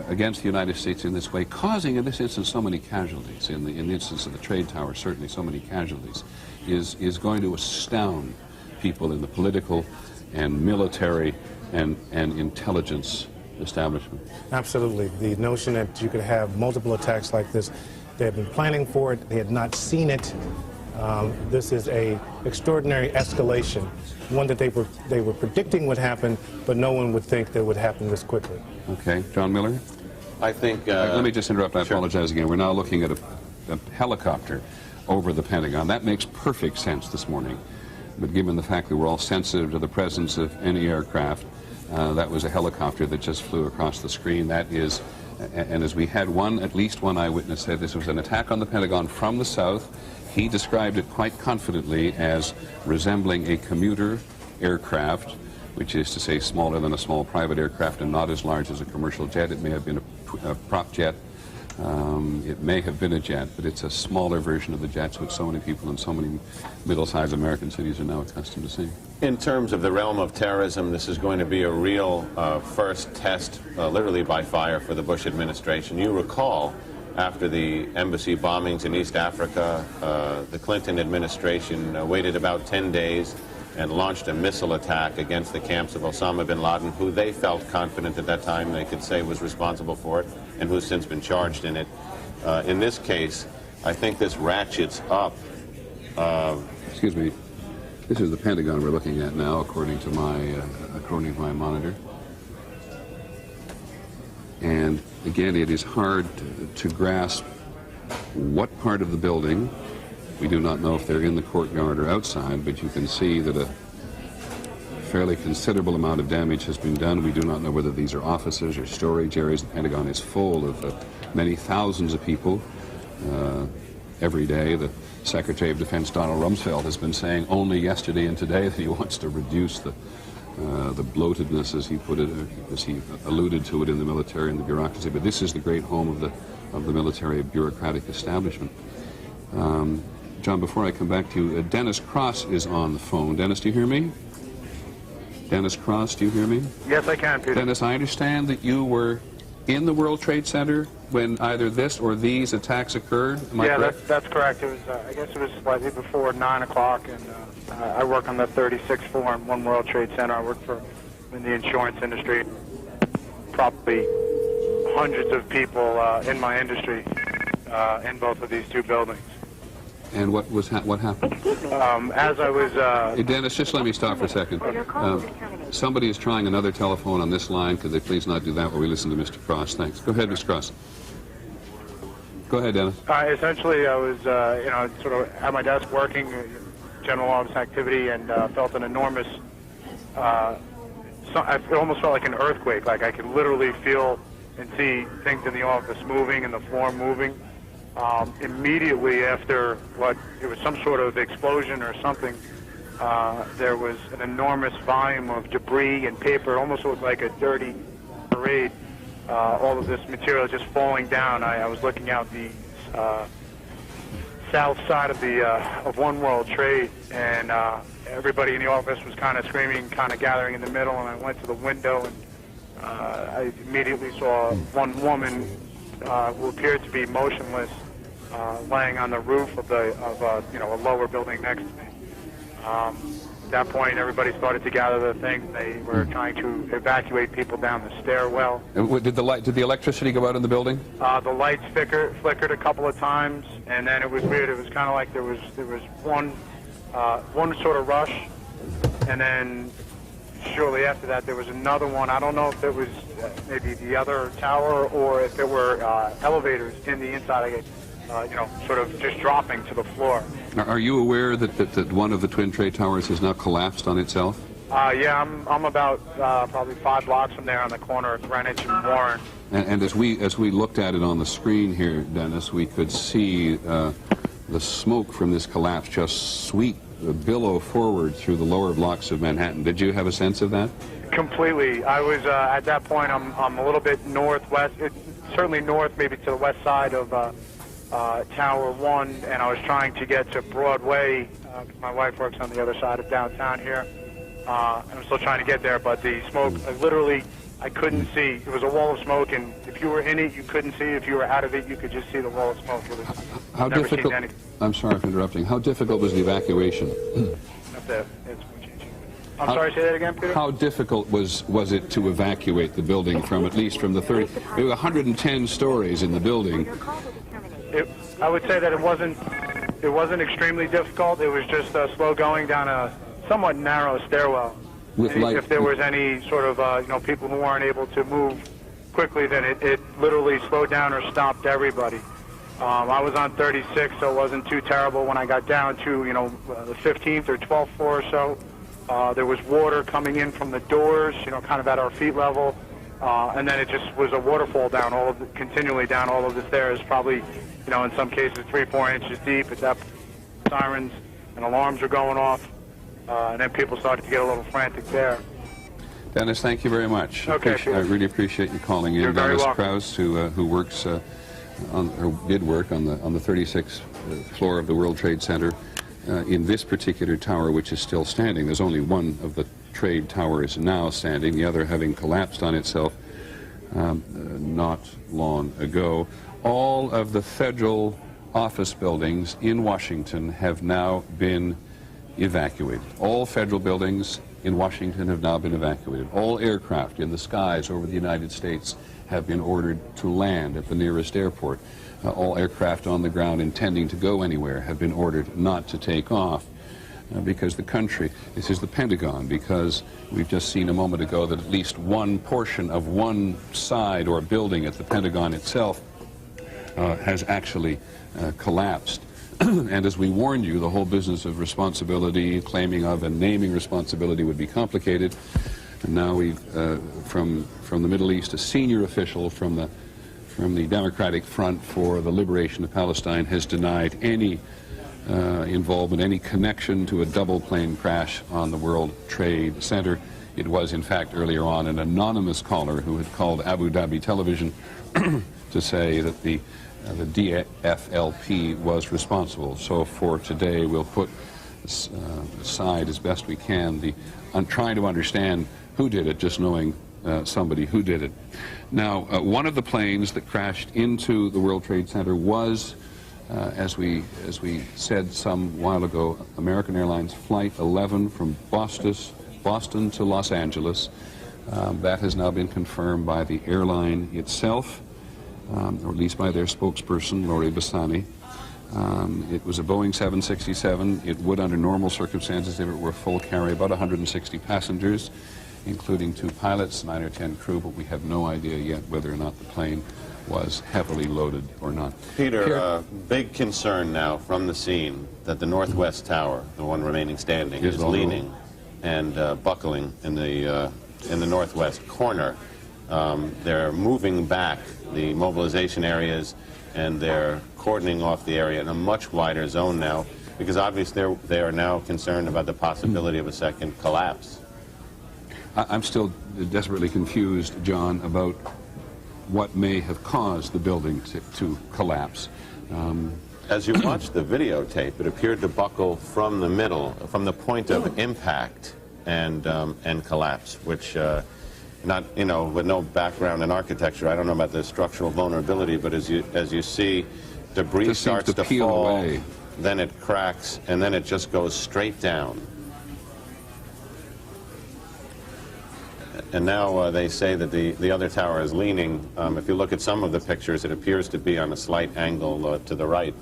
against the United States in this way, causing in this instance so many casualties, in the instance of the trade tower certainly so many casualties, is going to astound people in the political and military and intelligence establishment. Absolutely. The notion that you could have multiple attacks like this, they had been planning for it, they had not seen it. This is an extraordinary escalation, one that they were predicting would happen, but no one would think that would happen this quickly. Okay. John Miller? I think... let me just interrupt. I sure. apologize again. We're now looking at a helicopter over the Pentagon. That makes perfect sense this morning. But given the fact that we're all sensitive to the presence of any aircraft, That was a helicopter that just flew across the screen. That is, and as we had at least one eyewitness say this was an attack on the Pentagon from the south. He described it quite confidently as resembling a commuter aircraft, which is to say smaller than a small private aircraft and not as large as a commercial jet. It may have been a prop jet. It may have been a jet, but it's a smaller version of the jets which so many people in so many middle-sized American cities are now accustomed to seeing. In terms of the realm of terrorism, this is going to be a real first test, literally by fire, for the Bush administration. You recall, after the embassy bombings in East Africa, the Clinton administration waited about 10 days and launched a missile attack against the camps of Osama bin Laden, who they felt confident at that time they could say was responsible for it, and who's since been charged in it. In this case, I think this ratchets up. Excuse me. This is the Pentagon we're looking at now, according to my monitor. And again, it is hard to grasp what part of the building. We do not know if they're in the courtyard or outside, but you can see that a fairly considerable amount of damage has been done. We do not know whether these are offices or storage areas. The Pentagon is full of many thousands of people every day. The Secretary of Defense, Donald Rumsfeld, has been saying only yesterday and today that he wants to reduce the bloatedness, as he put it, as he alluded to it in the military and the bureaucracy. But this is the great home of the military bureaucratic establishment. John, before I come back to you, Dennis Cross is on the phone. Dennis, do you hear me? Dennis Cross, do you hear me? Yes, I can, Peter. Dennis, I understand that you were in the World Trade Center when either this or these attacks occurred. Am I correct? That's correct. It was, I guess it was slightly before 9 o'clock, and I work on the 36th floor in One World Trade Center. I work in the insurance industry. Probably hundreds of people in my industry in both of these two buildings. And what happened? As I was... Hey, Dennis, just let me stop for a second. Somebody is trying another telephone on this line. Could they please not do that while we listen to Mr. Cross? Thanks. Go ahead, Mr. Cross. Go ahead, Dennis. Essentially, I was, sort of at my desk working, general office activity, and felt an enormous... I almost felt like an earthquake. Like I could literally feel and see things in the office moving and the floor moving. Immediately after it was some sort of explosion or something, there was an enormous volume of debris and paper. It almost looked like a dirty parade. All of this material just falling down. I was looking out the south side of One World Trade, and everybody in the office was kind of screaming, kind of gathering in the middle, and I went to the window, and I immediately saw one woman who appeared to be motionless, laying on the roof of a lower building next to me. At that point, everybody started to gather their things. They were trying to evacuate people down the stairwell. Did the electricity go out in the building? The lights flickered a couple of times, and then it was weird. It was kind of like there was one sort of rush, and then shortly after that there was another one. I don't know if it was maybe the other tower or if there were elevators in the inside. Sort of just dropping to the floor. Are you aware that one of the Twin Trade Towers has now collapsed on itself? Yeah, I'm about probably 5 blocks from there on the corner of Greenwich and Warren. And as we looked at it on the screen here, Dennis, we could see the smoke from this collapse just sweep, billow forward through the lower blocks of Manhattan. Did you have a sense of that? Completely. I was at that point. I'm a little bit northwest, certainly north, maybe to the west side of Tower 1, and I was trying to get to Broadway. My wife works on the other side of downtown here. I'm still trying to get there, but the smoke, I couldn't see. It was a wall of smoke, and if you were in it, you couldn't see. If you were out of it, you could just see the wall of smoke. It was how never difficult? seen anything. I'm sorry for interrupting. How difficult was the evacuation? I'm sorry, say that again, Peter? How difficult was it to evacuate the building from, at least from the 30? There were 110 stories in the building. I would say that it wasn't extremely difficult. It was just slow going down a somewhat narrow stairwell. If there was any sort of people who weren't able to move quickly, then it literally slowed down or stopped everybody. I was on 36, so it wasn't too terrible. When I got down to the 15th or 12th floor or so, There was water coming in from the doors, kind of at our feet level. And then it just was a waterfall down continually down all of the stairs, probably, in some cases 3-4 inches deep. At that, sirens and alarms were going off, and then people started to get a little frantic there. Dennis, thank you very much. Okay, I really appreciate you calling in. You're very Dennis welcome. Krause, who works did work on the 36th floor of the World Trade Center in this particular tower, which is still standing. There's only one of the trade towers now standing, the other having collapsed on itself not long ago. All of the federal office buildings in Washington have now been evacuated. All federal buildings in Washington have now been evacuated. All aircraft in the skies over the United States have been ordered to land at the nearest airport. All aircraft on the ground intending to go anywhere have been ordered not to take off. Because the country, this is the Pentagon, because we've just seen a moment ago that at least one portion of one side or building at the Pentagon itself has actually collapsed. And as we warned you, the whole business of responsibility, claiming of and naming responsibility would be complicated. And now we've, from the Middle East, a senior official from the Democratic Front for the Liberation of Palestine has denied any involvement, any connection to a double plane crash on the World Trade Center. It was, in fact, earlier on an anonymous caller who had called Abu Dhabi television to say that the DFLP was responsible. So for today, we'll put aside as best we can trying to understand who did it, just knowing somebody who did it. Now, one of the planes that crashed into the World Trade Center was as we said some while ago, American Airlines Flight 11 from Boston to Los Angeles. That has now been confirmed by the airline itself, or at least by their spokesperson, Lori Bassani. It was a Boeing 767. It would, under normal circumstances, if it were full, carry about 160 passengers, including 2 pilots, 9 or 10 crew, but we have no idea yet whether or not the plane was heavily loaded or not. Peter, big concern now from the scene that the Northwest Tower, the one remaining standing, is leaning and buckling in the northwest corner. They're moving back the mobilization areas, and they're cordoning off the area in a much wider zone now, because obviously they are now concerned about the possibility of a second collapse. I'm still desperately confused, John, about what may have caused the building to collapse. As you watch the videotape, it appeared to buckle from the middle, from the point of impact and collapse, which, with no background in architecture, I don't know about the structural vulnerability, but as you see, debris starts to fall away. Then it cracks, and then it just goes straight down. And now they say that the other tower is leaning. If you look at some of the pictures, it appears to be on a slight angle to the right.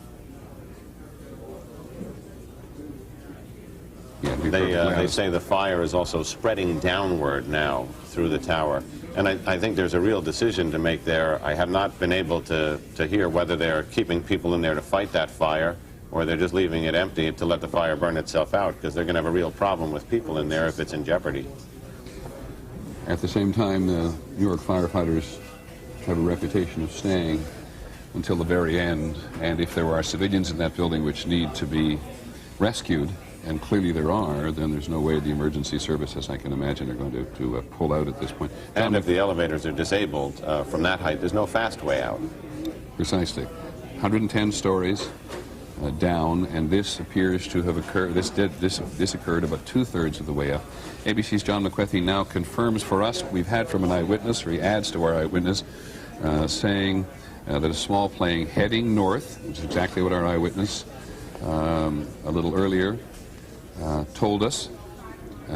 Yeah, they say the fire is also spreading downward now through the tower. And I think there's a real decision to make there. I have not been able to hear whether they're keeping people in there to fight that fire, or they're just leaving it empty to let the fire burn itself out, because they're going to have a real problem with people in there if it's in jeopardy. At the same time, New York firefighters have a reputation of staying until the very end, and if there are civilians in that building which need to be rescued, and clearly there are, then there's no way the emergency services, I can imagine, are going to pull out at this point. And if the elevators are disabled from that height, there's no fast way out. Precisely. 110 stories down, and this appears to have occurred. This occurred about 2/3 of the way up. ABC's John McWethy now confirms for us. We've had from an eyewitness, or he adds to our eyewitness, saying that a small plane heading north, which is exactly what our eyewitness a little earlier told us,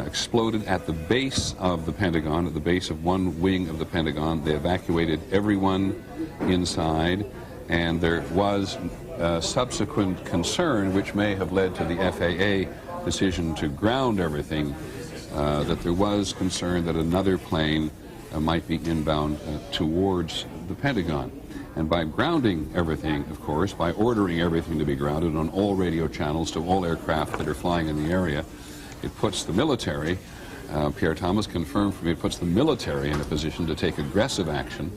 exploded at the base of the Pentagon, at the base of one wing of the Pentagon. They evacuated everyone inside, and there was subsequent concern, which may have led to the FAA decision to ground everything, that there was concern that another plane might be inbound towards the Pentagon. And by grounding everything, of course, by ordering everything to be grounded on all radio channels to all aircraft that are flying in the area, It puts the military, Pierre Thomas confirmed for me, it puts the military in a position to take aggressive action,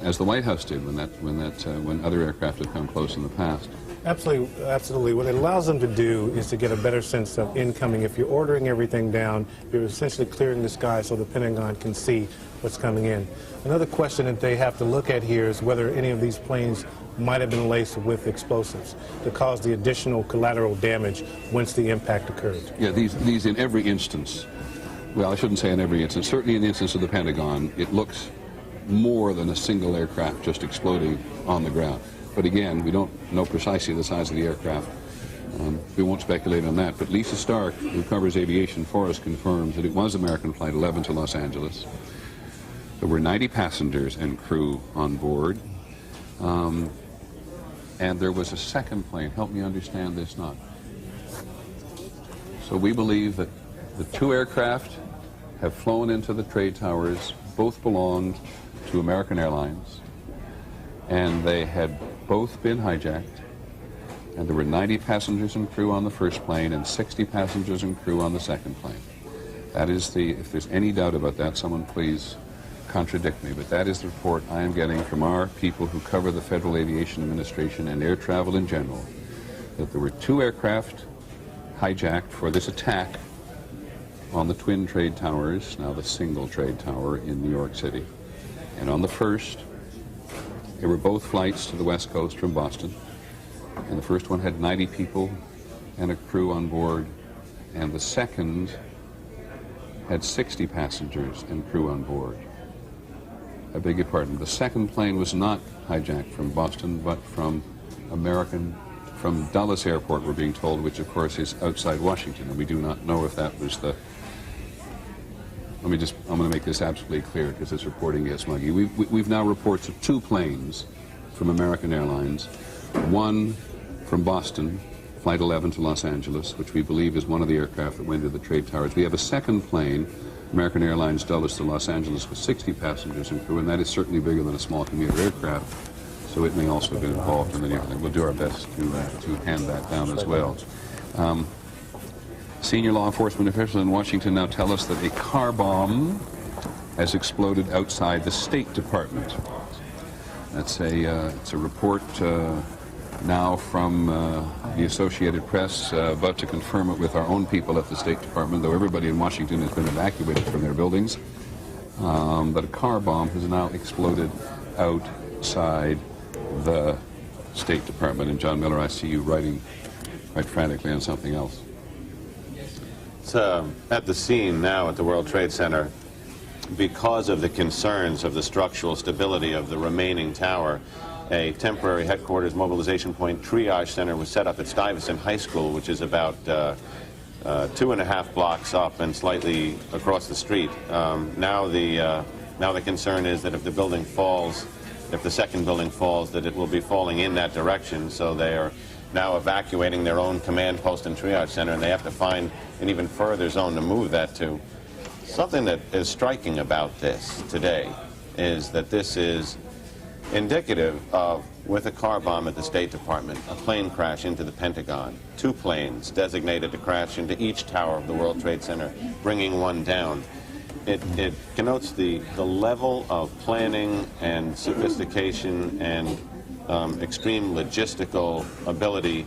as the White House did when other aircraft have come close in the past. Absolutely, absolutely. What it allows them to do is to get a better sense of incoming. If you're ordering everything down, you're essentially clearing the sky so the Pentagon can see what's coming in. Another question that they have to look at here is whether any of these planes might have been laced with explosives to cause the additional collateral damage once the impact occurred. Yeah, these in every instance, well, I shouldn't say in every instance, certainly in the instance of the Pentagon, it looks more than a single aircraft just exploding on the ground. But again, we don't know precisely the size of the aircraft. We won't speculate on that. But Lisa Stark, who covers aviation for us, confirms that it was American Flight 11 to Los Angeles. There were 90 passengers and crew on board. And there was a second plane. Help me understand this now. So we believe that the two aircraft have flown into the trade towers. Both belonged to American Airlines. And they had both been hijacked. And there were 90 passengers and crew on the first plane and 60 passengers and crew on the second plane. That is if there's any doubt about that, someone please contradict me, but that is the report I am getting from our people who cover the Federal Aviation Administration and air travel in general, that there were two aircraft hijacked for this attack on the twin trade towers, now the single trade tower in New York City. And on the first, there were both flights to the West Coast from Boston, and the first one had 90 people and a crew on board, and the second had 60 passengers and crew on board. I beg your pardon. The second plane was not hijacked from Boston, but from Dulles Airport, we're being told, which of course is outside Washington, and we do not know if that was the... I'm going to make this absolutely clear because this reporting gets muggy. We've now reports of two planes from American Airlines, one from Boston, Flight 11 to Los Angeles, which we believe is one of the aircraft that went to the trade towers. We have a second plane, American Airlines Dulles to Los Angeles, with 60 passengers and crew, and that is certainly bigger than a small commuter aircraft, so it may also have been involved in the near. We'll do our best to hand that down as well. Senior law enforcement officials in Washington now tell us that a car bomb has exploded outside the State Department. That's it's a report now from the Associated Press, about to confirm it with our own people at the State Department, though everybody in Washington has been evacuated from their buildings. But a car bomb has now exploded outside the State Department. And John Miller, I see you writing quite frantically on something else. It's at the scene now at the World Trade Center. Because of the concerns of the structural stability of the remaining tower, a temporary headquarters mobilization point triage center was set up at Stuyvesant High School, which is about 2.5 blocks up and slightly across the street. Now the concern is that if the building falls, if the second building falls, that it will be falling in that direction. So they are now evacuating their own command post and triage center, and they have to find an even further zone to move that to. Something that is striking about this today is that this is indicative of, with a car bomb at the State Department, a plane crash into the Pentagon, two planes designated to crash into each tower of the World Trade Center, bringing one down. It connotes the level of planning and sophistication and extreme logistical ability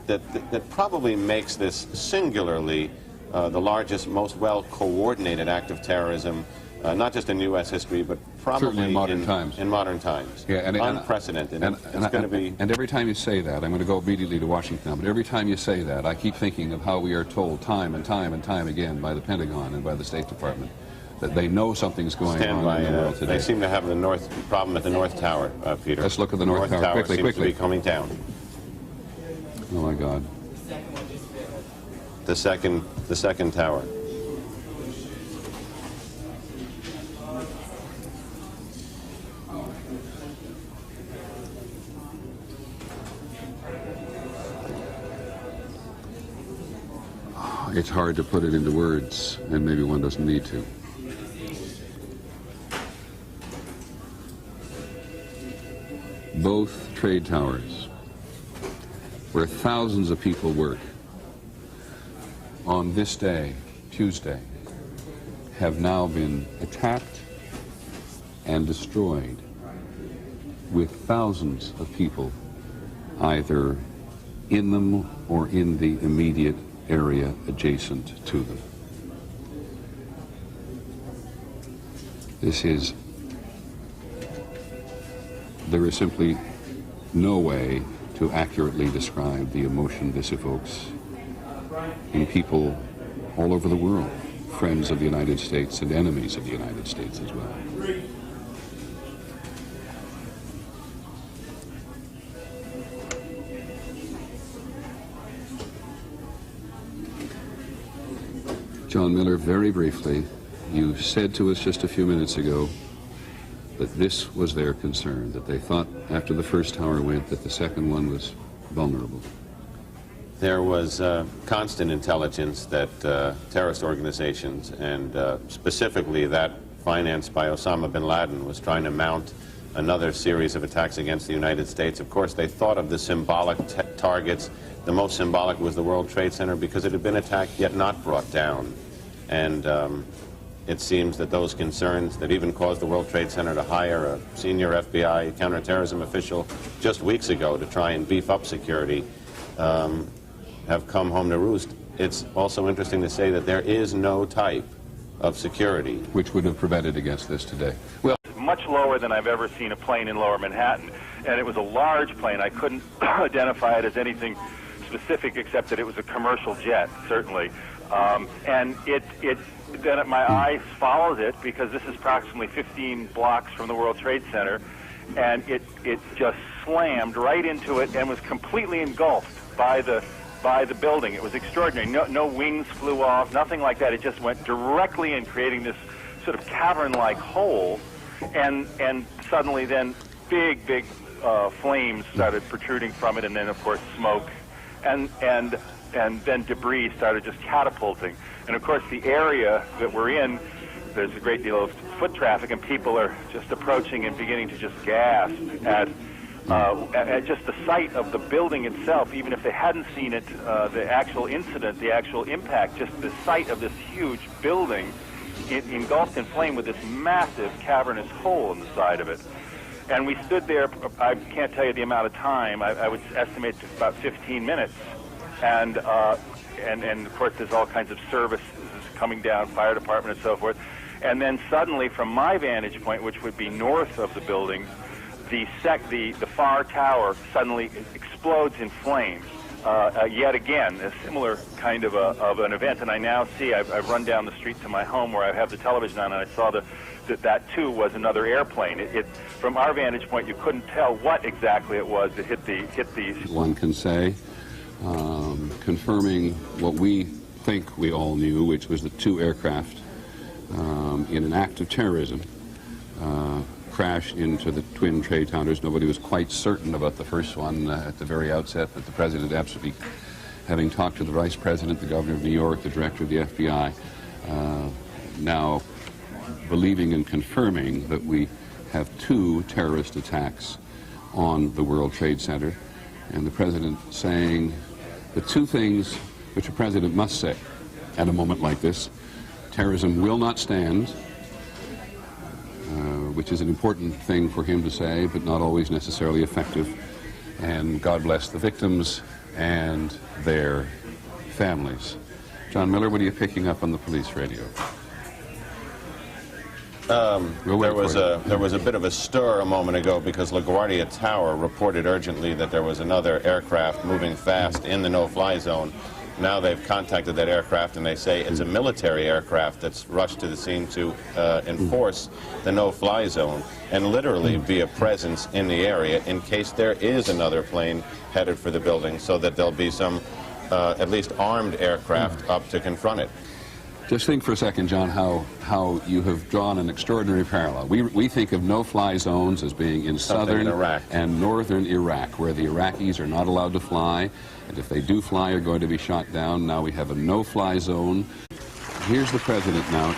that probably makes this singularly the largest, most well-coordinated act of terrorism, not just in U.S. history, but probably in modern times. In modern times. Yeah, unprecedented. It's going to be. And every time you say that, I'm going to go immediately to Washington now, but every time you say that, I keep thinking of how we are told time and time and time again by the Pentagon and by the State Department that they know something's going on in the world today. They seem to have the problem at the North Tower, Peter. Let's look at the North Tower quickly. Seems to be coming down. Oh my God. The second tower. It's hard to put it into words, and maybe one doesn't need to. Both trade towers, where thousands of people work, on this day, Tuesday, have now been attacked and destroyed, with thousands of people either in them or in the immediate area adjacent to them. There is simply no way to accurately describe the emotion this evokes in people all over the world, friends of the United States and enemies of the United States as well. John Miller, very briefly, you said to us just a few minutes ago that this was their concern, that they thought after the first tower went that the second one was vulnerable. There was constant intelligence that terrorist organizations, and specifically that financed by Osama bin Laden, was trying to mount another series of attacks against the United States. Of course, they thought of the symbolic targets. The most symbolic was the World Trade Center because it had been attacked yet not brought down. And it seems that those concerns that even caused the World Trade Center to hire a senior FBI counterterrorism official just weeks ago to try and beef up security have come home to roost. It's also interesting to say that there is no type of security which would have prevented against this today. Well, much lower than I've ever seen a plane in Lower Manhattan, and it was a large plane. I couldn't identify it as anything specific except that it was a commercial jet, certainly. And then my eyes followed it because this is approximately 15 blocks from the World Trade Center, and it just slammed right into it and was completely engulfed by the building. It was extraordinary. No wings flew off, nothing like that. It just went directly in, creating this sort of cavern-like hole, and suddenly then big flames started protruding from it, and then of course smoke, and then debris started just catapulting. And of course the area that we're in, there's a great deal of foot traffic, and people are just approaching and beginning to just gasp at just the sight of the building itself. Even if they hadn't seen it, the actual incident, the actual impact, just the sight of this huge building engulfed in flame with this massive cavernous hole in the side of it. And we stood there, I can't tell you the amount of time, I would estimate about 15 minutes. And of course there's all kinds of services coming down, fire department and so forth. And then suddenly from my vantage point, which would be north of the building, the far tower suddenly explodes in flames. Yet again, a similar kind of an event. And I now see, I've run down the street to my home where I have the television on, and I saw that too was another airplane. From our vantage point, you couldn't tell what exactly it was that hit these. One can say, confirming what we think we all knew, which was that two aircraft in an act of terrorism crashed into the twin trade towers. Nobody was quite certain about the first one at the very outset, but the president absolutely, having talked to the vice president, the governor of New York, the director of the FBI, now believing and confirming that we have two terrorist attacks on the World Trade Center, and the president saying the two things which a president must say at a moment like this: terrorism will not stand, which is an important thing for him to say, but not always necessarily effective, and God bless the victims and their families. John Miller, what are you picking up on the police radio? There was a bit of a stir a moment ago because LaGuardia Tower reported urgently that there was another aircraft moving fast in the no-fly zone. Now they've contacted that aircraft, and they say it's a military aircraft that's rushed to the scene to enforce the no-fly zone and literally be a presence in the area in case there is another plane headed for the building, so that there'll be some at least armed aircraft up to confront it. Just think for a second, John, how you have drawn an extraordinary parallel. We think of no-fly zones as being in southern and northern Iraq, where the Iraqis are not allowed to fly, and if they do fly, are going to be shot down. Now we have a no-fly zone. Here's the president now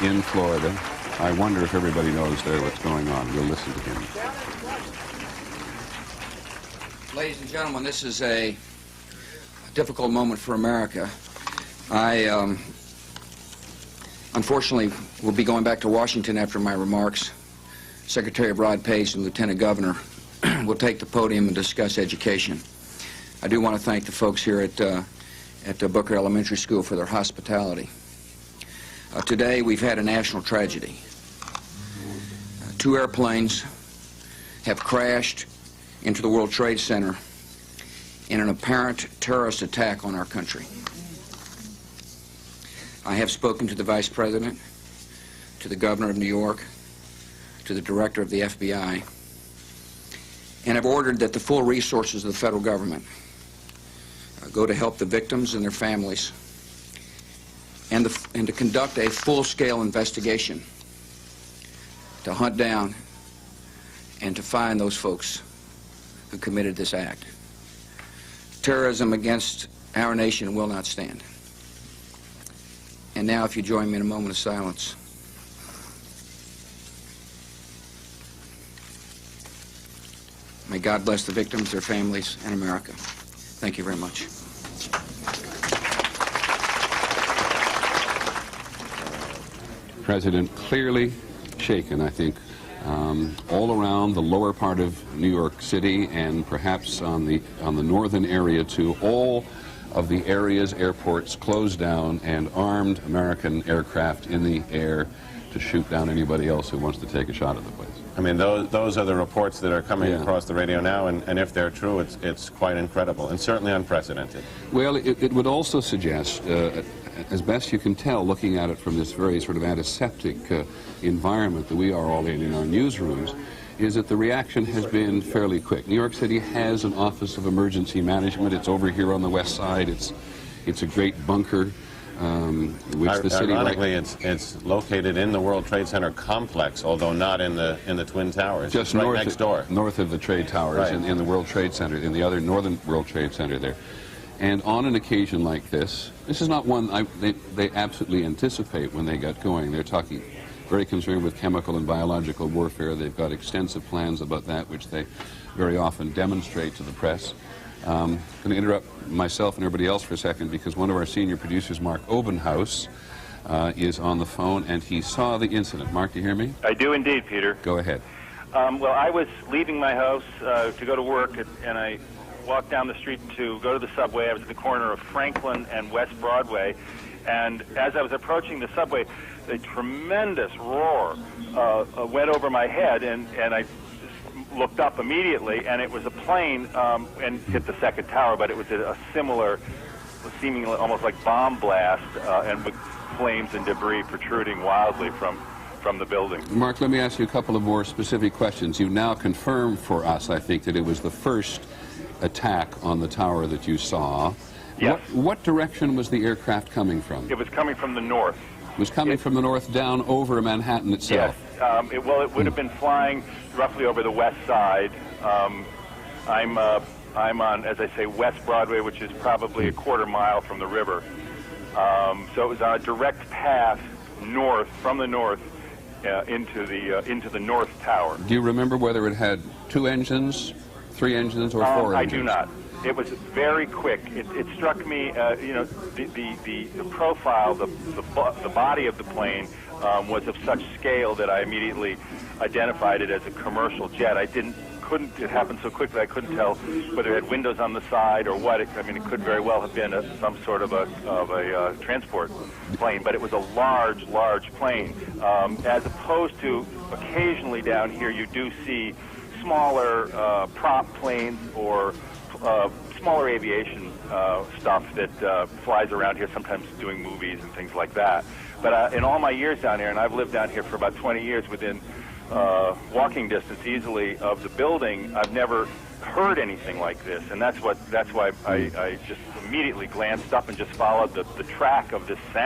in Florida. I wonder if everybody knows there what's going on. We'll listen to him. Ladies and gentlemen, this is a difficult moment for America. I unfortunately will be going back to Washington after my remarks. Secretary Rod Page and Lieutenant Governor will take the podium and discuss education. I do want to thank the folks here at Booker Elementary School for their hospitality. Today we've had a national tragedy. Two airplanes have crashed into the World Trade Center in an apparent terrorist attack on our country. I have spoken to the Vice President, to the Governor of New York, to the Director of the FBI, and have ordered that the full resources of the federal government go to help the victims and their families, and to conduct a full-scale investigation to hunt down and to find those folks who committed this act. Terrorism against our nation will not stand. And now, if you join me in a moment of silence. May God bless the victims, their families, and America. Thank you very much. President clearly shaken, I think, all around the lower part of New York City and perhaps on the northern area too. All of the areas, airports closed down and armed American aircraft in the air to shoot down anybody else who wants to take a shot at the place. I mean, those are the reports that are coming across the radio now, and if they're true, it's quite incredible and certainly unprecedented. Well, it would also suggest, as best you can tell, looking at it from this very sort of antiseptic environment that we are all in our newsrooms, is that the reaction has been fairly quick. New York City has an Office of Emergency Management. It's over here on the west side. It's a great bunker, which the city... Ironically, it's located in the World Trade Center complex, although not in the Twin Towers. Just right next door. North of the Trade Towers, right. in the World Trade Center, in the other northern World Trade Center there. And on an occasion like this is not one they absolutely anticipate when they got going. They're talking very concerned with chemical and biological warfare. They've got extensive plans about that, which they very often demonstrate to the press. I'm going to interrupt myself and everybody else for a second because one of our senior producers, Mark Obenhaus, is on the phone, and he saw the incident. Mark, do you hear me? I do indeed, Peter. Go ahead. Well, I was leaving my house to go to work, and I walked down the street to go to the subway. I was at the corner of Franklin and West Broadway, and as I was approaching the subway, a tremendous roar went over my head, and I looked up immediately, and it was a plane and hit the second tower, but it was a similar, seemingly almost like bomb blast, and with flames and debris protruding wildly from the building. Mark, let me ask you a couple of more specific questions. You now confirmed for us, I think, that it was the first attack on the tower that you saw. Yes. What direction was the aircraft coming from? It was coming from the north. It was coming from the north down over Manhattan itself? Yes. It would have been flying roughly over the west side. I'm on, as I say, West Broadway, which is probably a quarter mile from the river. So it was on a direct path north, from the north, into the North Tower. Do you remember whether it had 2 engines, 3 engines, or 4 engines? I do not. It was very quick. It struck me, the profile, the body of the plane was of such scale that I immediately identified it as a commercial jet. It happened so quickly I couldn't tell whether it had windows on the side or what. It could very well have been some sort of a transport plane, but it was a large plane. As opposed to occasionally down here, you do see smaller prop planes or smaller aviation stuff that flies around here, sometimes doing movies and things like that. But in all my years down here, and I've lived down here for about 20 years within walking distance easily of the building, I've never heard anything like this, and that's why I just immediately glanced up and just followed the track of this sound.